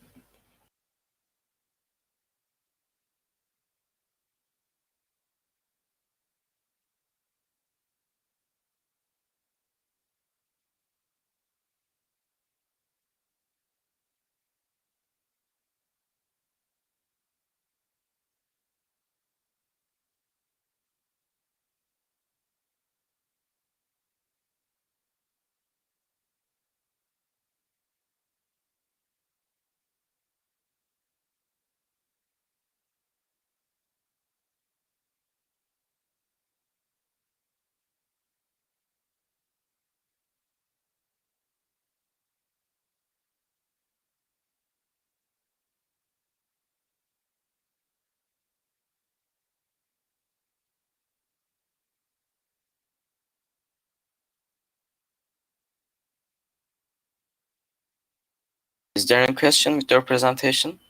Is there any question with your presentation?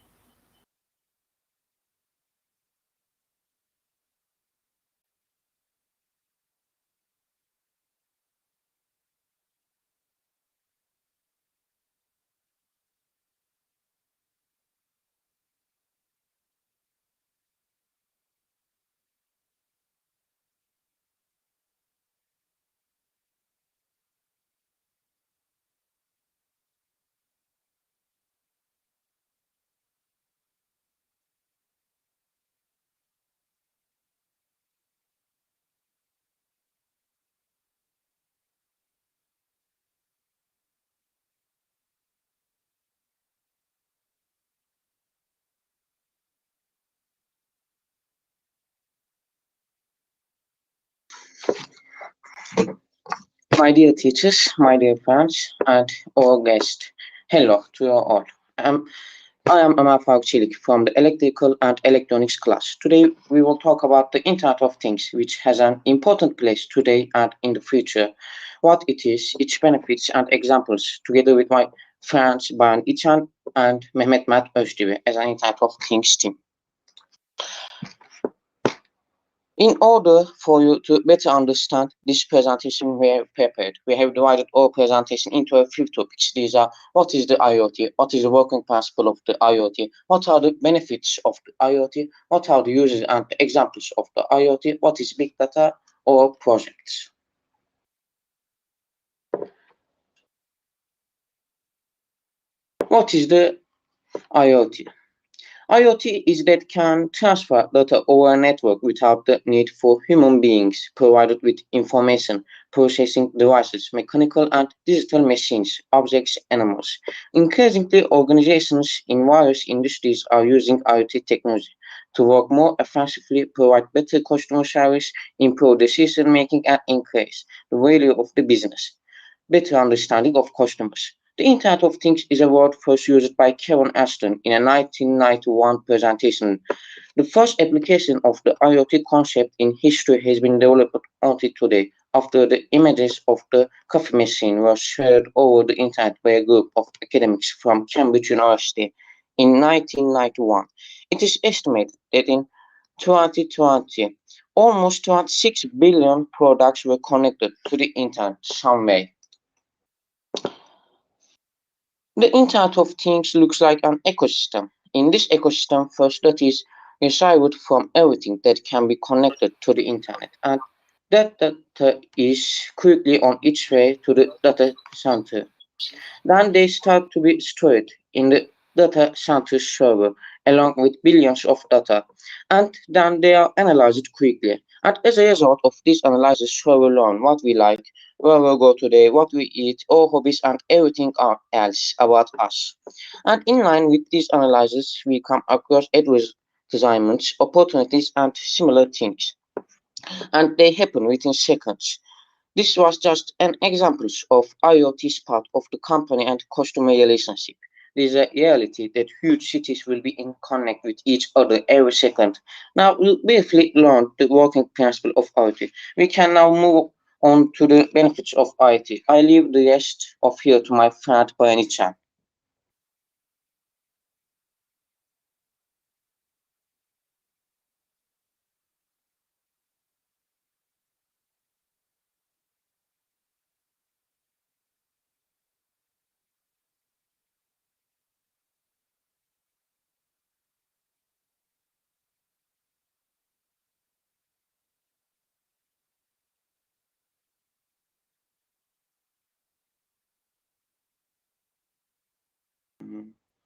My dear teachers, my dear friends, and all guests, hello to you all. I am Ömer Faruk Çelik from the Electrical and Electronics class. Today we will talk about the Internet of Things, which has an important place today and in the future. What it is, its benefits and examples, together with my friends Bayan İçen and Mehmet Mert Özdibi as an Internet of Things team. In order for you to better understand this presentation we have prepared, we have divided our presentation into a few topics. These are: what is the IoT, what is the working principle of the IoT, what are the benefits of the IoT, what are the uses and examples of the IoT, what is big data or projects. What is the IoT? IoT is that can transfer data over a network without the need for human beings, provided with information processing devices, mechanical and digital machines, objects, animals. Increasingly, organizations in various industries are using IoT technology to work more effectively, provide better customer service, improve decision making, and increase the value of the business. Better understanding of customers. The Internet of Things is a word first used by Kevin Ashton in a 1991 presentation. The first application of the IoT concept in history has been developed until today, after the images of the coffee machine were shared over the Internet by a group of academics from Cambridge University in 1991. It is estimated that in 2020, almost 26 billion products were connected to the Internet some way. The Internet of Things looks like an ecosystem. In this ecosystem, first data is received from everything that can be connected to the Internet, and that data is quickly on its way to the data center. Then they start to be stored in the data center server along with billions of data, and then they are analyzed quickly. And as a result of this analysis, we will learn what we like, where we go today, what we eat, our hobbies, and everything else about us. And in line with these analyses, we come across advertisements, opportunities, and similar things. And they happen within seconds. This was just an example of IoT's part of the company and customer relationship. There is a reality that huge cities will be in connect with each other every second. Now we'll briefly learn the working principle of IoT. We can now move on to the benefits of IoT. I leave the rest of here to my friend Bayan İçen.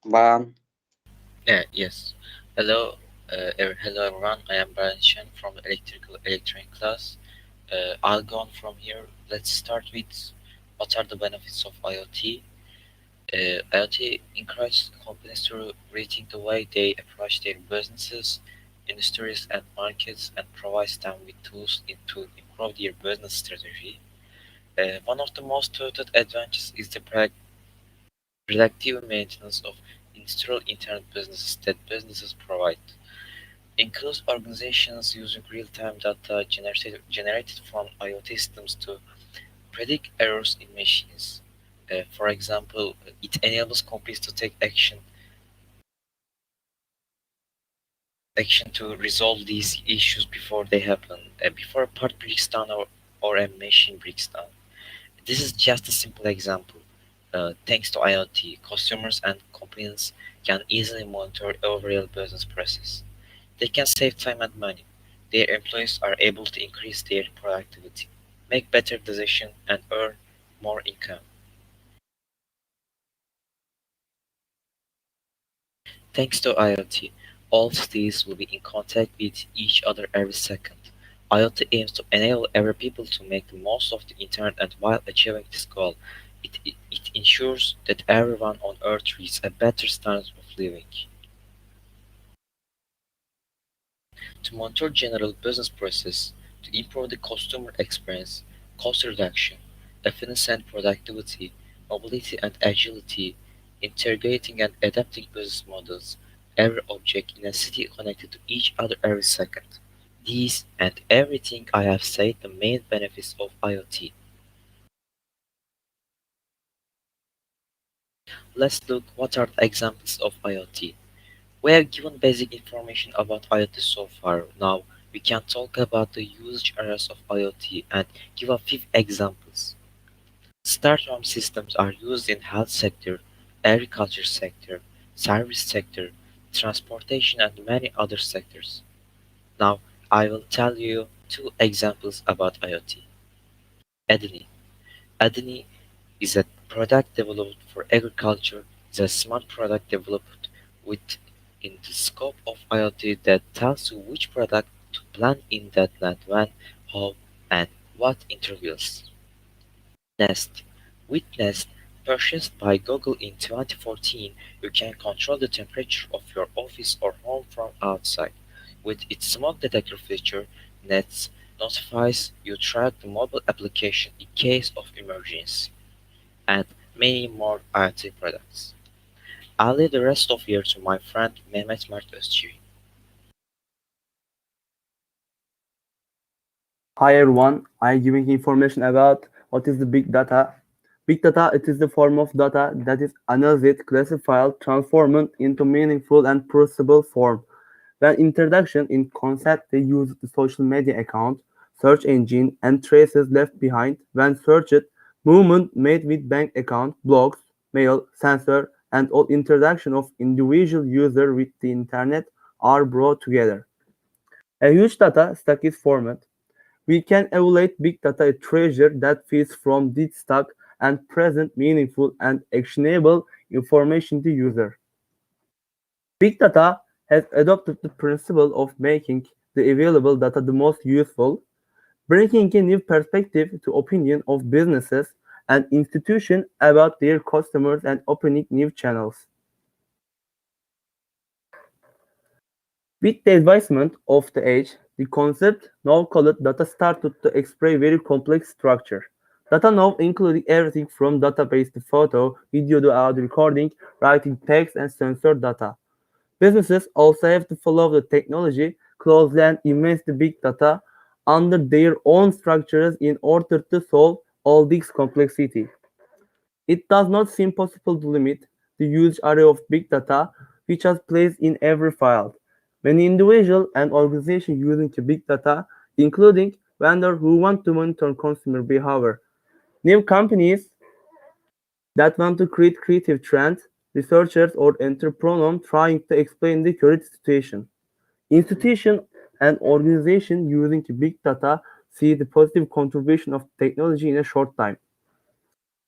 Bayan. Yes. Hello, hello everyone. I am Brian Chen from Electrical Electronic class. I'll go on from here. Let's start with what are the benefits of IoT. IoT encourages companies to rethink the way they approach their businesses, industries, and markets, and provides them with tools to improve their business strategy. One of the most touted advantages is the predictive maintenance of industrial internet businesses that businesses provide. Includes organizations using real-time data generated from IoT systems to predict errors in machines, For example, it enables companies to take action to resolve these issues before they happen, before a part breaks down or a machine breaks down. This is just a simple example. Thanks to IoT, customers and companies can easily monitor overall business process. They can save time and money. Their employees are able to increase their productivity, make better decisions, and earn more income. Thanks to IoT, all cities will be in contact with each other every second. IoT aims to enable every people to make the most of the internet, and while achieving this goal, it ensures that everyone on Earth reaches a better standard of living. To monitor general business process, to improve the customer experience, cost reduction, efficiency and productivity, mobility and agility, integrating and adapting business models, every object in a city connected to each other every second. These and everything I have said the main benefits of IoT. Let's look what are the examples of IoT. We have given basic information about IoT so far. Now we can talk about the usage areas of IoT and give a few examples. Smart home systems are used in health sector, agriculture sector, service sector, transportation and many other sectors. Now I will tell you two examples about IoT. Edney. Edney is a product developed for agriculture. It's a smart product developed within the scope of IoT that tells you which product to plant in that land when, how, and what intervals. Nest. With Nest, purchased by Google in 2014, you can control the temperature of your office or home from outside. With its smoke detector feature, Nest notifies you track the mobile application in case of emergency, and many more IoT products. I'll leave the rest of here to my friend Mehmet Mert Özçivit. Hi everyone, I'm giving information about what is the big data. Big data, it is the form of data that is analyzed, classified, transformed into meaningful and processable form. When introduction in concept, they use the social media account, search engine, and traces left behind when searched, movement made with bank account, blogs, mail, sensor, and all interaction of individual user with the internet are brought together. A huge data stack is formed. We can evaluate big data a treasure that feeds from this stack and present meaningful and actionable information to user. Big data has adopted the principle of making the available data the most useful, bringing a new perspective to opinion of businesses and institutions about their customers and opening new channels. With the advancement of the age, the concept now called data started to express very complex structure. Data now including everything from database to photo, video to audio recording, writing text, and sensor data. Businesses also have to follow the technology closely and invest the big data under their own structures in order to solve all this complexity. It does not seem possible to limit the huge array of big data which has placed in every file. Many individuals and organizations using the big data, including vendors who want to monitor consumer behavior, new companies that want to create creative trends, researchers or entrepreneurs trying to explain the current situation. Institutions and organizations using the big data see the positive contribution of technology in a short time.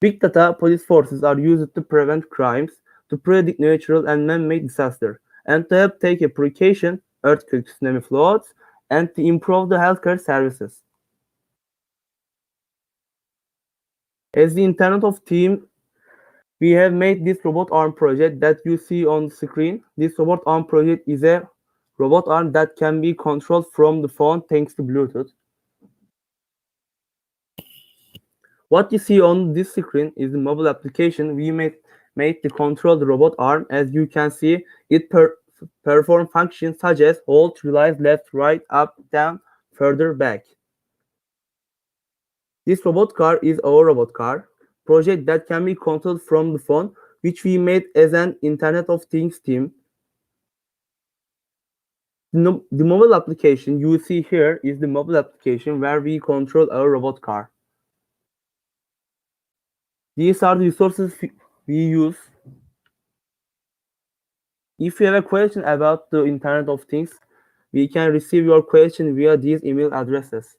Big data police forces are used to prevent crimes, to predict natural and man-made disasters, and to help take a precaution, earthquakes, tsunami floods, and to improve the healthcare services. As the Internet of Things, we have made this robot arm project that you see on the screen. This robot arm project is a robot arm that can be controlled from the phone thanks to Bluetooth. What you see on this screen is the mobile application we made to control the robot arm. As you can see, it performs functions such as hold, release, left, right, up, down, further, back. This robot car is our robot car. project that can be controlled from the phone, which we made as an Internet of Things team. The mobile application you see here is the mobile application where we control our robot car. These are the resources we use. If you have a question about the Internet of Things, we can receive your question via these email addresses.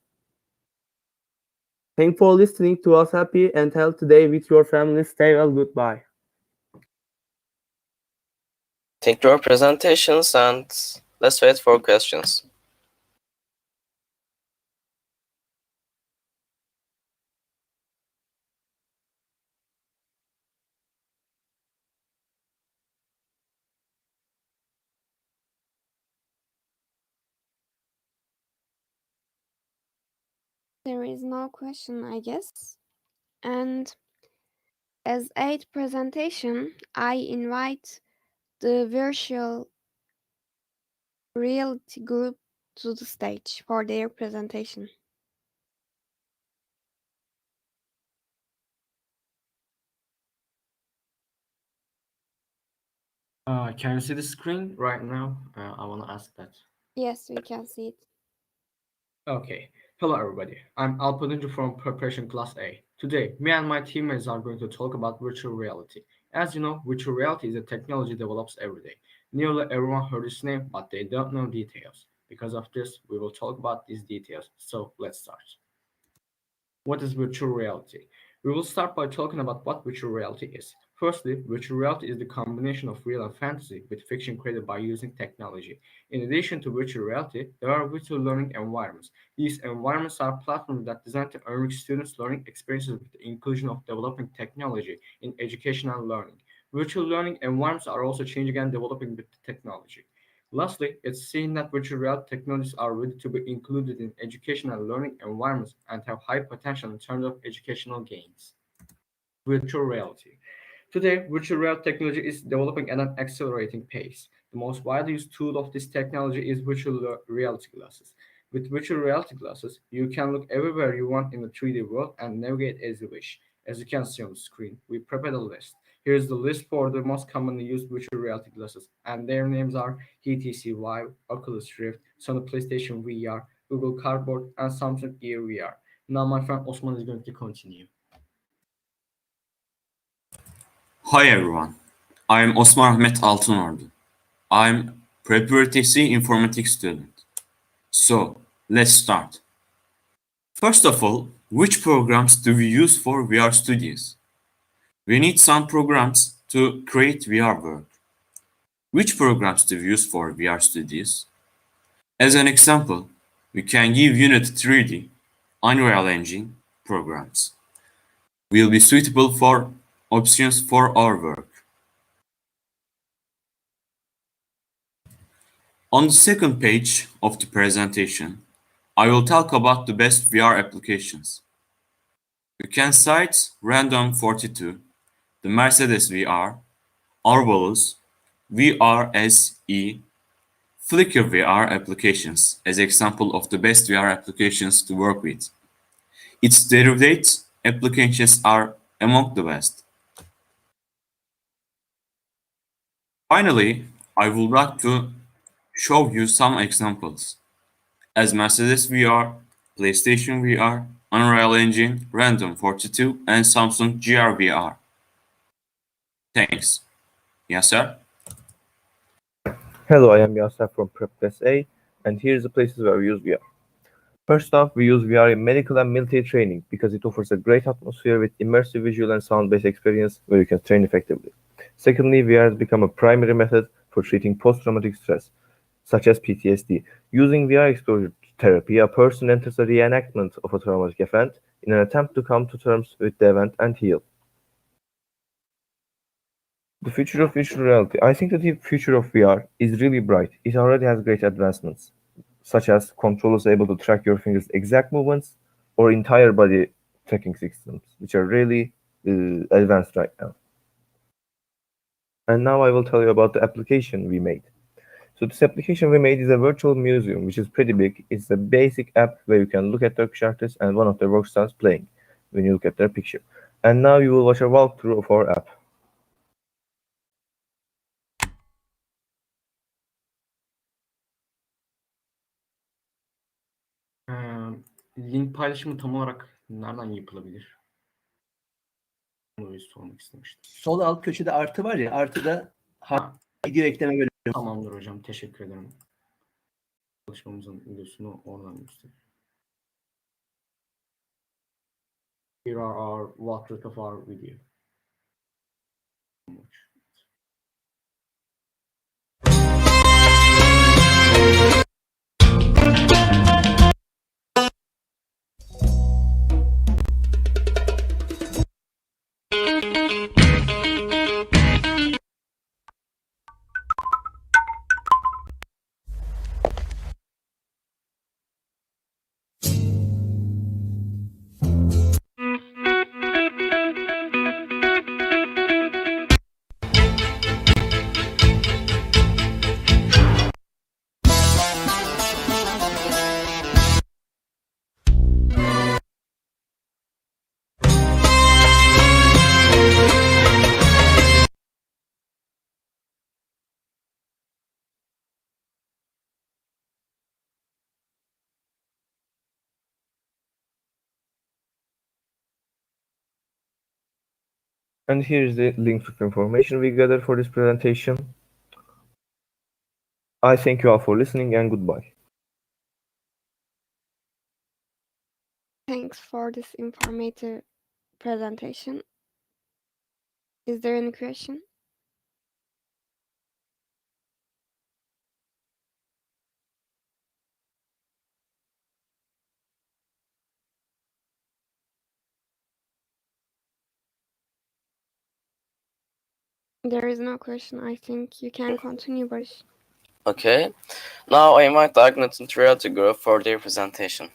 Thanks for listening to us. Happy and healthy today with your family. Stay well. Goodbye. Thank you for presentations, and let's wait for questions. There is no question, I guess. And as 8th presentation, I invite the virtual reality group to the stage for their presentation. Can you see the screen right now? I want to ask that. Yes, we can see it. Okay. Hello, everybody. I'm Alpadinjo from Preparation Class A. Today, me and my teammates are going to talk about virtual reality. As you know, virtual reality is a technology develops every day. Nearly everyone heard its name, but they don't know details. Because of this, we will talk about these details. So let's start. What is virtual reality? We will start by talking about what virtual reality is. Firstly, virtual reality is the combination of real and fantasy with fiction created by using technology. In addition to virtual reality, there are virtual learning environments. These environments are platforms that designed to enrich students' learning experiences with the inclusion of developing technology in education and learning. Virtual learning environments are also changing and developing with the technology. Lastly, it's seen that virtual reality technologies are ready to be included in educational learning environments and have high potential in terms of educational gains. Virtual reality. Today, virtual reality technology is developing at an accelerating pace. The most widely used tool of this technology is virtual reality glasses. With virtual reality glasses, you can look everywhere you want in the 3D world and navigate as you wish. As you can see on the screen, we prepared a list. Here's the list for the most commonly used virtual reality glasses, and their names are HTC Vive, Oculus Rift, Sony PlayStation VR, Google Cardboard, and Samsung Gear VR. Now my friend Osman is going to continue. Hi everyone, I'm Osman Ahmet Altınordu. I'm preparatory informatics student. So, let's start. First of all, which programs do we use for VR studios? We need some programs to create VR work. Which programs do we use for VR studios? As an example, we can give Unity 3D, Unreal Engine programs. Will be suitable for options for our work. On the second page of the presentation, I will talk about the best VR applications. You can cite Random 42, the Mercedes VR, Orbulus, VRSE, Flickr VR applications as example of the best VR applications to work with. Its derived applications are among the best. Finally, I would like to show you some examples. As Mercedes VR, PlayStation VR, Unreal Engine, Random 42, and Samsung GR VR. Thanks. Yes, sir? Hello, I am Yasser from Prep Class A, and here's the places where we use VR. First off, we use VR in medical and military training because it offers a great atmosphere with immersive visual and sound-based experience where you can train effectively. Secondly, VR has become a primary method for treating post-traumatic stress, such as PTSD. Using VR exposure therapy, a person enters a reenactment of a traumatic event in an attempt to come to terms with the event and heal. The future of virtual reality. I think that the future of VR is really bright. It already has great advancements, such as controllers able to track your fingers' exact movements or entire body tracking systems, which are really advanced right now. And now I will tell you about the application we made. So this application we made is a virtual museum, which is pretty big. It's a basic app where you can look at Turkish artists and one of their work starts playing when you look at their picture. And now you will watch a walkthrough of our app. Link paylaşımı tam olarak nereden yapılabilir? Bunu sormak istemiştim. Sol alt köşede artı var ya, artıda video ekleme bölümü. Tamamdır hocam, teşekkür ederim. Çalışmamızın videosunu oradan göstereyim. Here are our walkthrough of our video. And here's the links of information we gathered for this presentation. I thank you all for listening and goodbye. Thanks for this informative presentation. Is there any question? There is no question. I think you can continue, Barış. Okay. Now I invite Agnes and Trial to go for their presentation.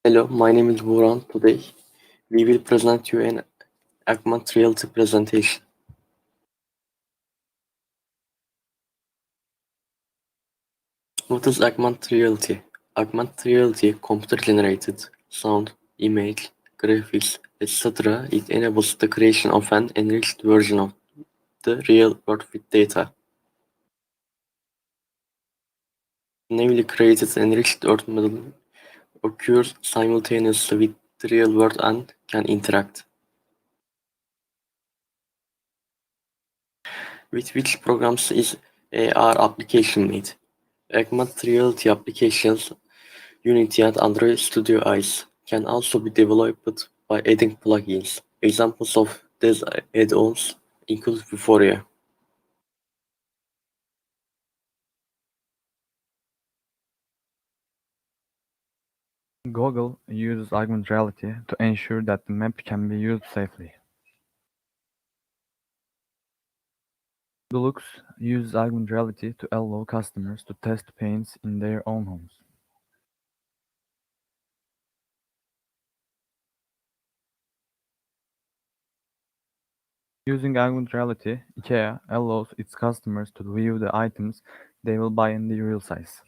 Hello, my name is Buran. Today, we will present you an augmented reality presentation. What is augmented reality? Augmented reality, computer-generated sound, image, graphics, etc. It enables the creation of an enriched version of the real world with data. Newly created enriched world model occurs simultaneously with the real world and can interact. With which programs is AR application made? Augmented reality applications, Unity and Android Studio Eyes, can also be developed by adding plugins. Examples of these add-ons include Vuforia. Google uses augmented reality to ensure that the map can be used safely. Deluxe uses augmented reality to allow customers to test paints in their own homes. Using augmented reality, IKEA allows its customers to view the items they will buy in the real size.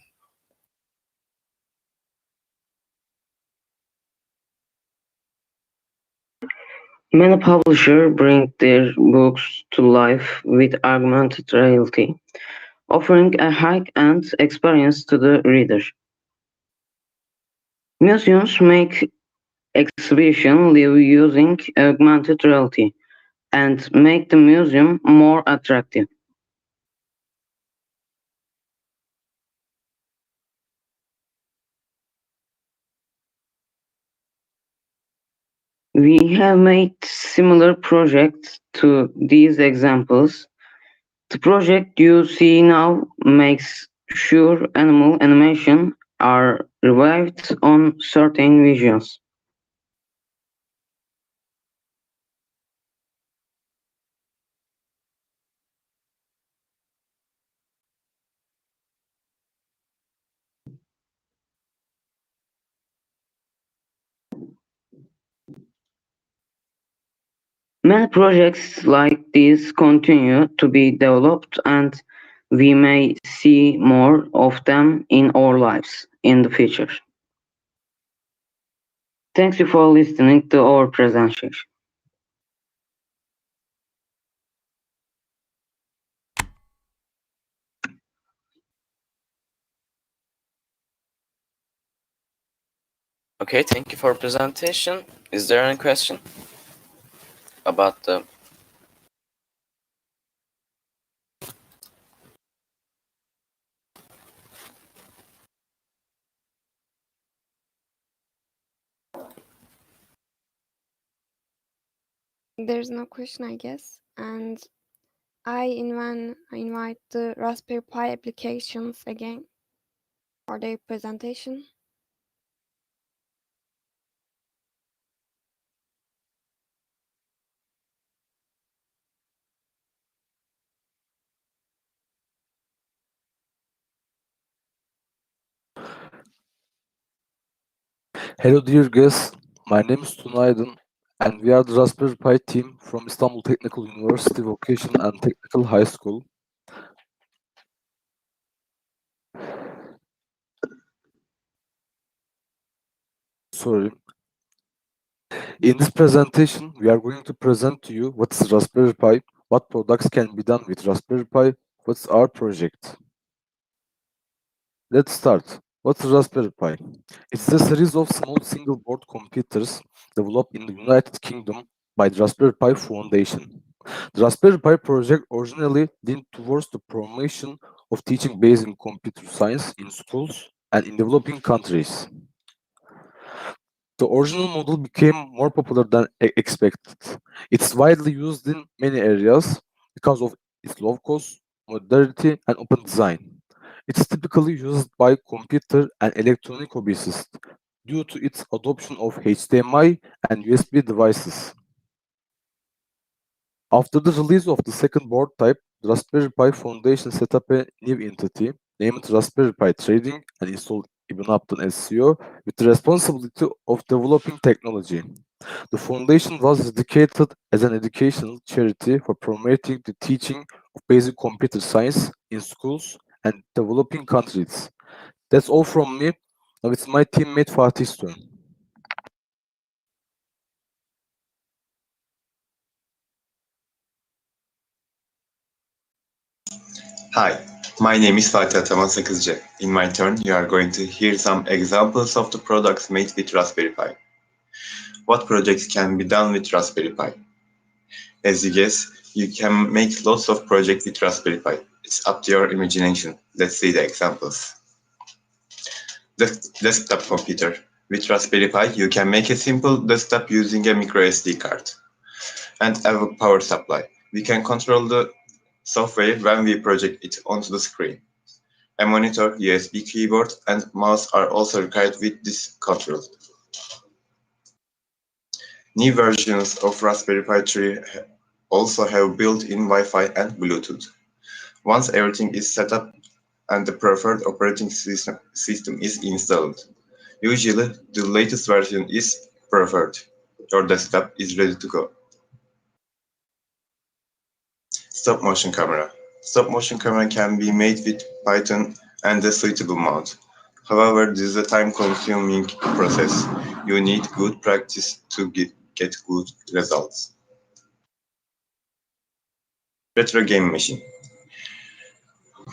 Many publishers bring their books to life with augmented reality, offering a high-end experience to the reader. Museums make exhibitions live using augmented reality and make the museum more attractive. We have made similar projects to these examples. The project you see now makes sure animal animation are revived on certain visuals. Many projects like these continue to be developed, and we may see more of them in our lives in the future. Thank you for listening to our presentation. Okay, thank you for presentation. Is there any question about the There's no question, I guess. And I invite the Raspberry Pi applications again for their presentation. Hello dear guests, my name is Tunaydın and we are the Raspberry Pi team from Istanbul Technical University Vocational and Technical High School. Sorry. In this presentation, we are going to present to you what is Raspberry Pi, what products can be done with Raspberry Pi, what's our project. Let's start. What's Raspberry Pi? It's a series of small single-board computers developed in the United Kingdom by the Raspberry Pi Foundation. The Raspberry Pi project originally leaned towards the promotion of teaching basic computer science in schools and in developing countries. The original model became more popular than expected. It's widely used in many areas because of its low cost, modularity, and open design. It's typically used by computer and electronic hobbyists due to its adoption of HDMI and USB devices. After the release of the second board type, the Raspberry Pi Foundation set up a new entity named Raspberry Pi Trading and installed Ibn Abdon as CEO with the responsibility of developing technology. The foundation was dedicated as an educational charity for promoting the teaching of basic computer science in schools and developing countries. That's all from me. Now it's my teammate Fatih's turn. Hi, my name is Fatih Ataman Sakızcı. In my turn, you are going to hear some examples of the products made with Raspberry Pi. What projects can be done with Raspberry Pi? As you guess, you can make lots of projects with Raspberry Pi. It's up to your imagination. Let's see the examples. The desktop computer. With Raspberry Pi, you can make a simple desktop using a micro SD card and have a power supply. We can control the software when we project it onto the screen. A monitor, USB keyboard, and mouse are also required with this control. New versions of Raspberry Pi 3 also have built-in Wi-Fi and Bluetooth. Once everything is set up and the preferred operating system is installed, usually the latest version is preferred. Your desktop is ready to go. Stop motion camera. Stop motion camera can be made with Python and a suitable mount. However, this is a time-consuming process. You need good practice to get good results. Retro game machine.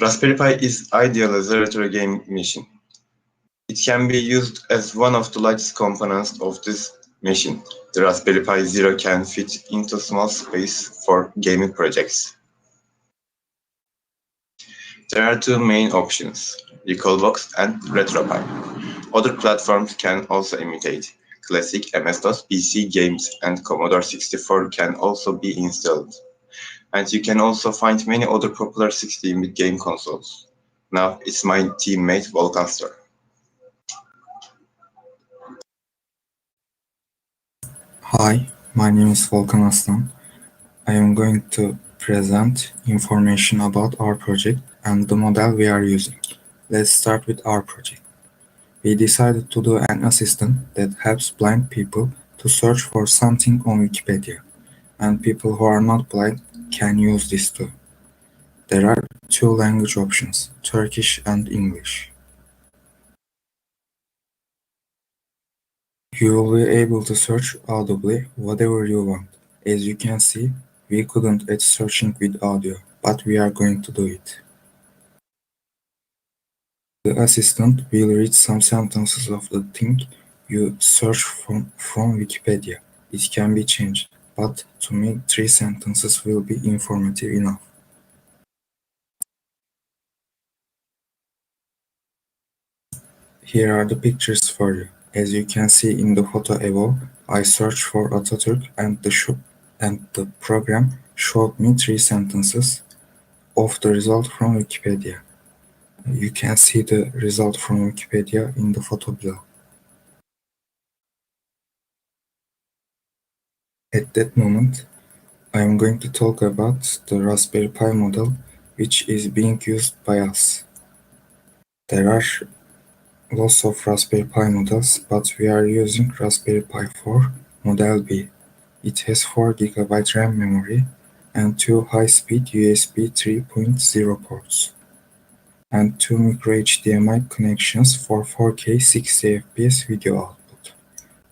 Raspberry Pi is ideal as a retro game machine. It can be used as one of the largest components of this machine. The Raspberry Pi Zero can fit into small space for gaming projects. There are two main options, Recalbox and RetroPie. Other platforms can also imitate. classic MS-DOS PC games, and Commodore 64 can also be installed. And you can also find many other popular 16-bit game consoles. Now it's my teammate Volcanstor. Hi, my name is Volkan Aslan. I am going to present information about our project and the model we are using. Let's start with our project. We decided to do an assistant that helps blind people to search for something on Wikipedia, and people who are not blind can use this too. There are two language options, Turkish and English. You will be able to search audibly whatever you want. As you can see, we couldn't add searching with audio, but we are going to do it. The assistant will read some sentences of the thing you search from Wikipedia. It can be changed, but to me 3 sentences will be informative enough. Here are the pictures for you. As you can see in the photo above, I searched for Atatürk and the program showed me 3 sentences of the result from Wikipedia. You can see the result from Wikipedia in the photo below. At that moment, I am going to talk about the Raspberry Pi model which is being used by us. There are lots of Raspberry Pi models, but we are using Raspberry Pi 4 Model B. It has 4 GB RAM memory and 2 high-speed USB 3.0 ports, and 2 micro HDMI connections for 4K 60 FPS video output.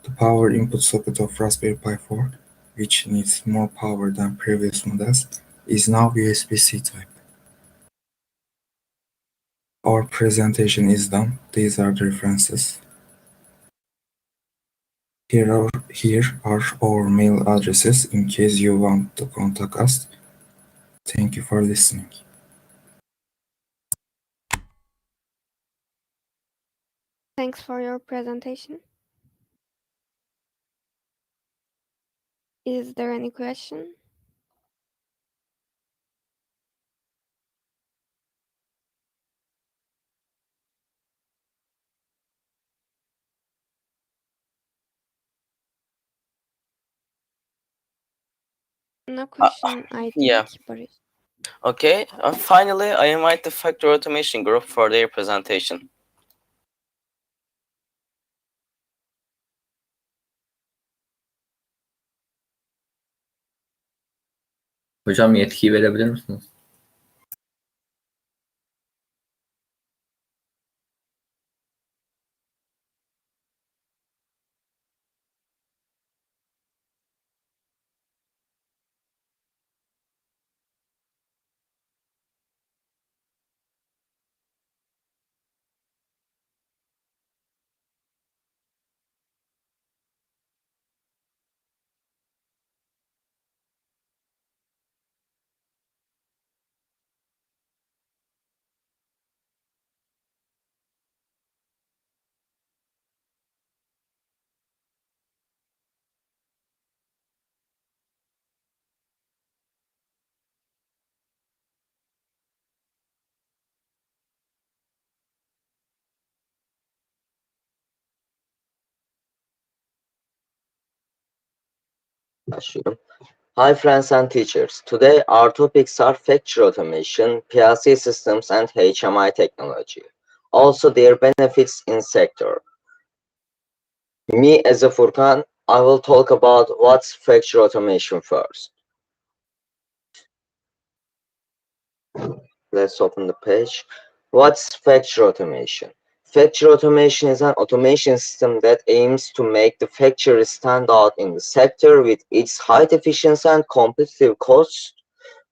The power input socket of Raspberry Pi 4, which needs more power than previous models, is now USB-C type. Our presentation is done. These are the references. Here are our mail addresses in case you want to contact us. Thank you for listening. Thanks for your presentation. Is there any question? No question, I think, Yeah. Barış. Okay, finally, I invite the Factory Automation Group for their presentation. Hocam yetkiyi verebilir misiniz? Hi friends and teachers. Today our topics are factory automation, PLC systems and HMI technology. Also their benefits in sector. Me as a Furkan, I will talk about what's factory automation first. Let's open the page. What's factory automation? Factory automation is an automation system that aims to make the factory stand out in the sector with its high efficiency and competitive costs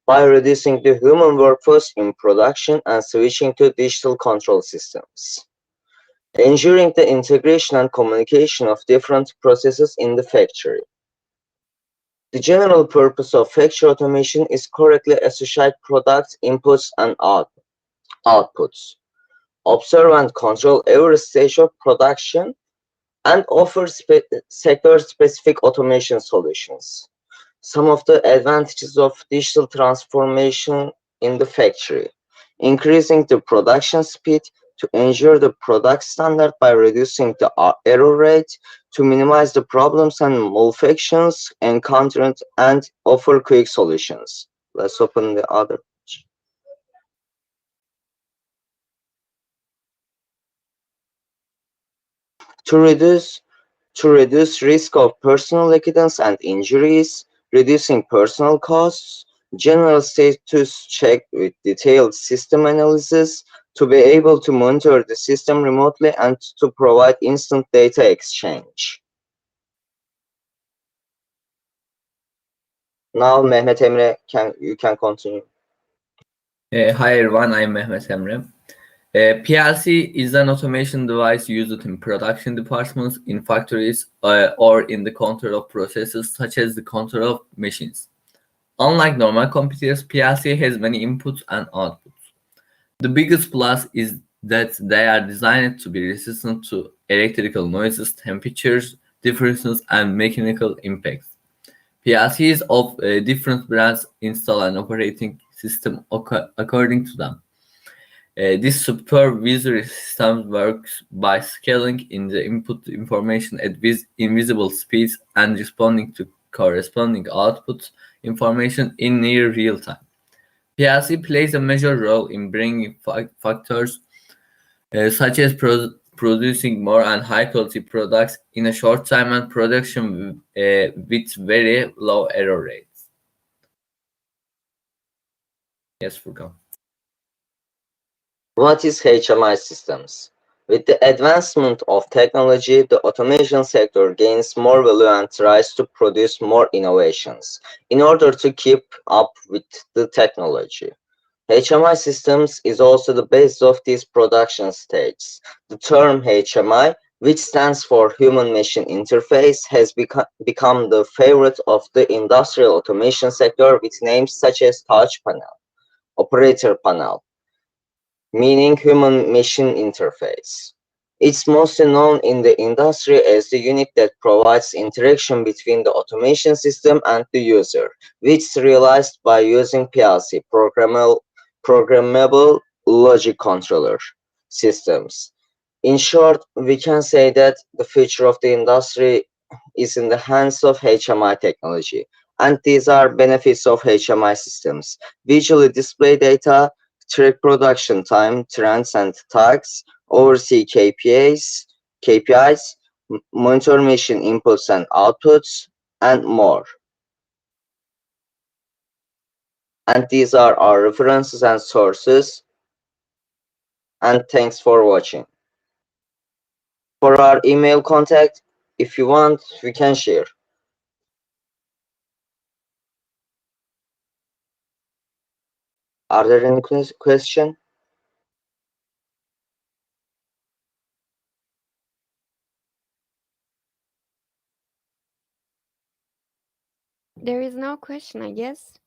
by reducing the human workforce in production and switching to digital control systems, ensuring the integration and communication of different processes in the factory. The general purpose of factory automation is correctly associate product inputs and outputs, observe and control every stage of production, and offer sector-specific automation solutions. Some of the advantages of digital transformation in the factory: increasing the production speed to ensure the product standard by reducing the error rate, to minimize the problems and malfunctions encountered and offer quick solutions. Let's open the other. To reduce risk of personal accidents and injuries, reducing personal costs, general status check with detailed system analysis, to be able to monitor the system remotely and to provide instant data exchange. Now, Mehmet Emre, you can continue. Hi everyone, I'm Mehmet Emre. PLC is an automation device used in production departments, in factories, or in the control of processes such as the control of machines. Unlike normal computers, PLC has many inputs and outputs. The biggest plus is that they are designed to be resistant to electrical noises, temperatures, differences, and mechanical impacts. PLCs of different brands install an operating system according to them. This supervisory system works by scaling in the input information at invisible speeds and responding to corresponding output information in near real time. PLC plays a major role in bringing factors such as producing more and high-quality products in a short time and production with very low error rates. Yes, Furkan. What is HMI systems? With the advancement of technology, the automation sector gains more value and tries to produce more innovations in order to keep up with the technology. HMI systems is also the basis of these production stages. The term HMI, which stands for Human-Machine Interface, has become the favorite of the industrial automation sector with names such as touch panel, operator panel, meaning human-machine interface. It's mostly known in the industry as the unit that provides interaction between the automation system and the user, which is realized by using PLC, programmable logic controller systems. In short, we can say that the future of the industry is in the hands of HMI technology, and these are benefits of HMI systems: visually display data, track production time, trends and tags, oversee KPIs, monitor machine inputs and outputs, and more. And these are our references and sources. And thanks for watching. For our email contact, if you want, we can share. Are there any questions? There is no question, I guess.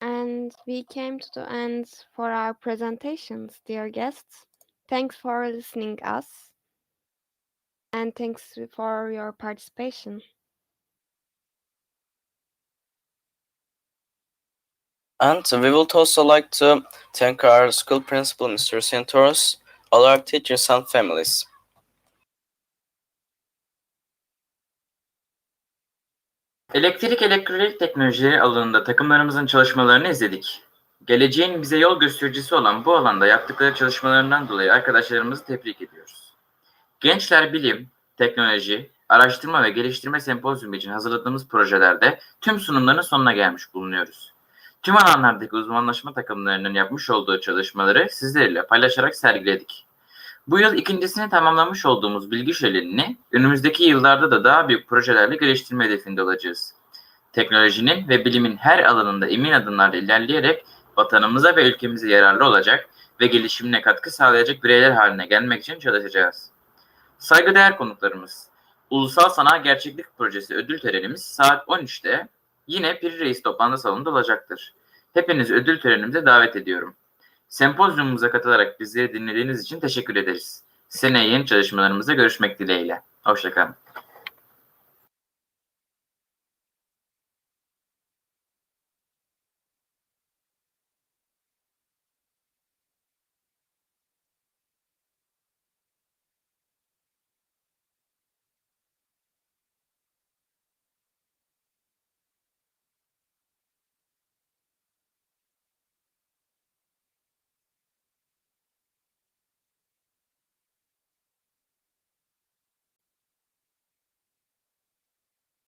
And we came to the end for our presentations, dear guests. Thanks for listening us. And thanks for your participation. And we would also like to thank our school principal, Mr. Santoros, all our teachers and families. Elektrik elektronik teknolojileri alanında takımlarımızın çalışmalarını izledik. Geleceğin bize yol göstericisi olan bu alanda yaptıkları çalışmalarından dolayı arkadaşlarımızı tebrik ediyoruz. Gençler, Bilim, Teknoloji, Araştırma ve Geliştirme Sempozyumu için hazırladığımız projelerde tüm sunumların sonuna gelmiş bulunuyoruz. Tüm alanlardaki uzmanlaşma takımlarının yapmış olduğu çalışmaları sizlerle paylaşarak sergiledik. Bu yıl ikincisini tamamlamış olduğumuz Bilgi Şöleni'ni önümüzdeki yıllarda da daha büyük projelerle geliştirme hedefinde olacağız. Teknolojinin ve bilimin her alanında emin adımlarla ilerleyerek vatanımıza ve ülkemize yararlı olacak ve gelişimine katkı sağlayacak bireyler haline gelmek için çalışacağız. Saygıdeğer konuklarımız, Ulusal Sanal Gerçeklik Projesi ödül törenimiz saat 13'te yine Piri Reis toplantı salonunda olacaktır. Hepinizi ödül törenimize davet ediyorum. Sempozyumumuza katılarak bizleri dinlediğiniz için teşekkür ederiz. Seneye yeni çalışmalarımızda görüşmek dileğiyle. Hoşça kalın.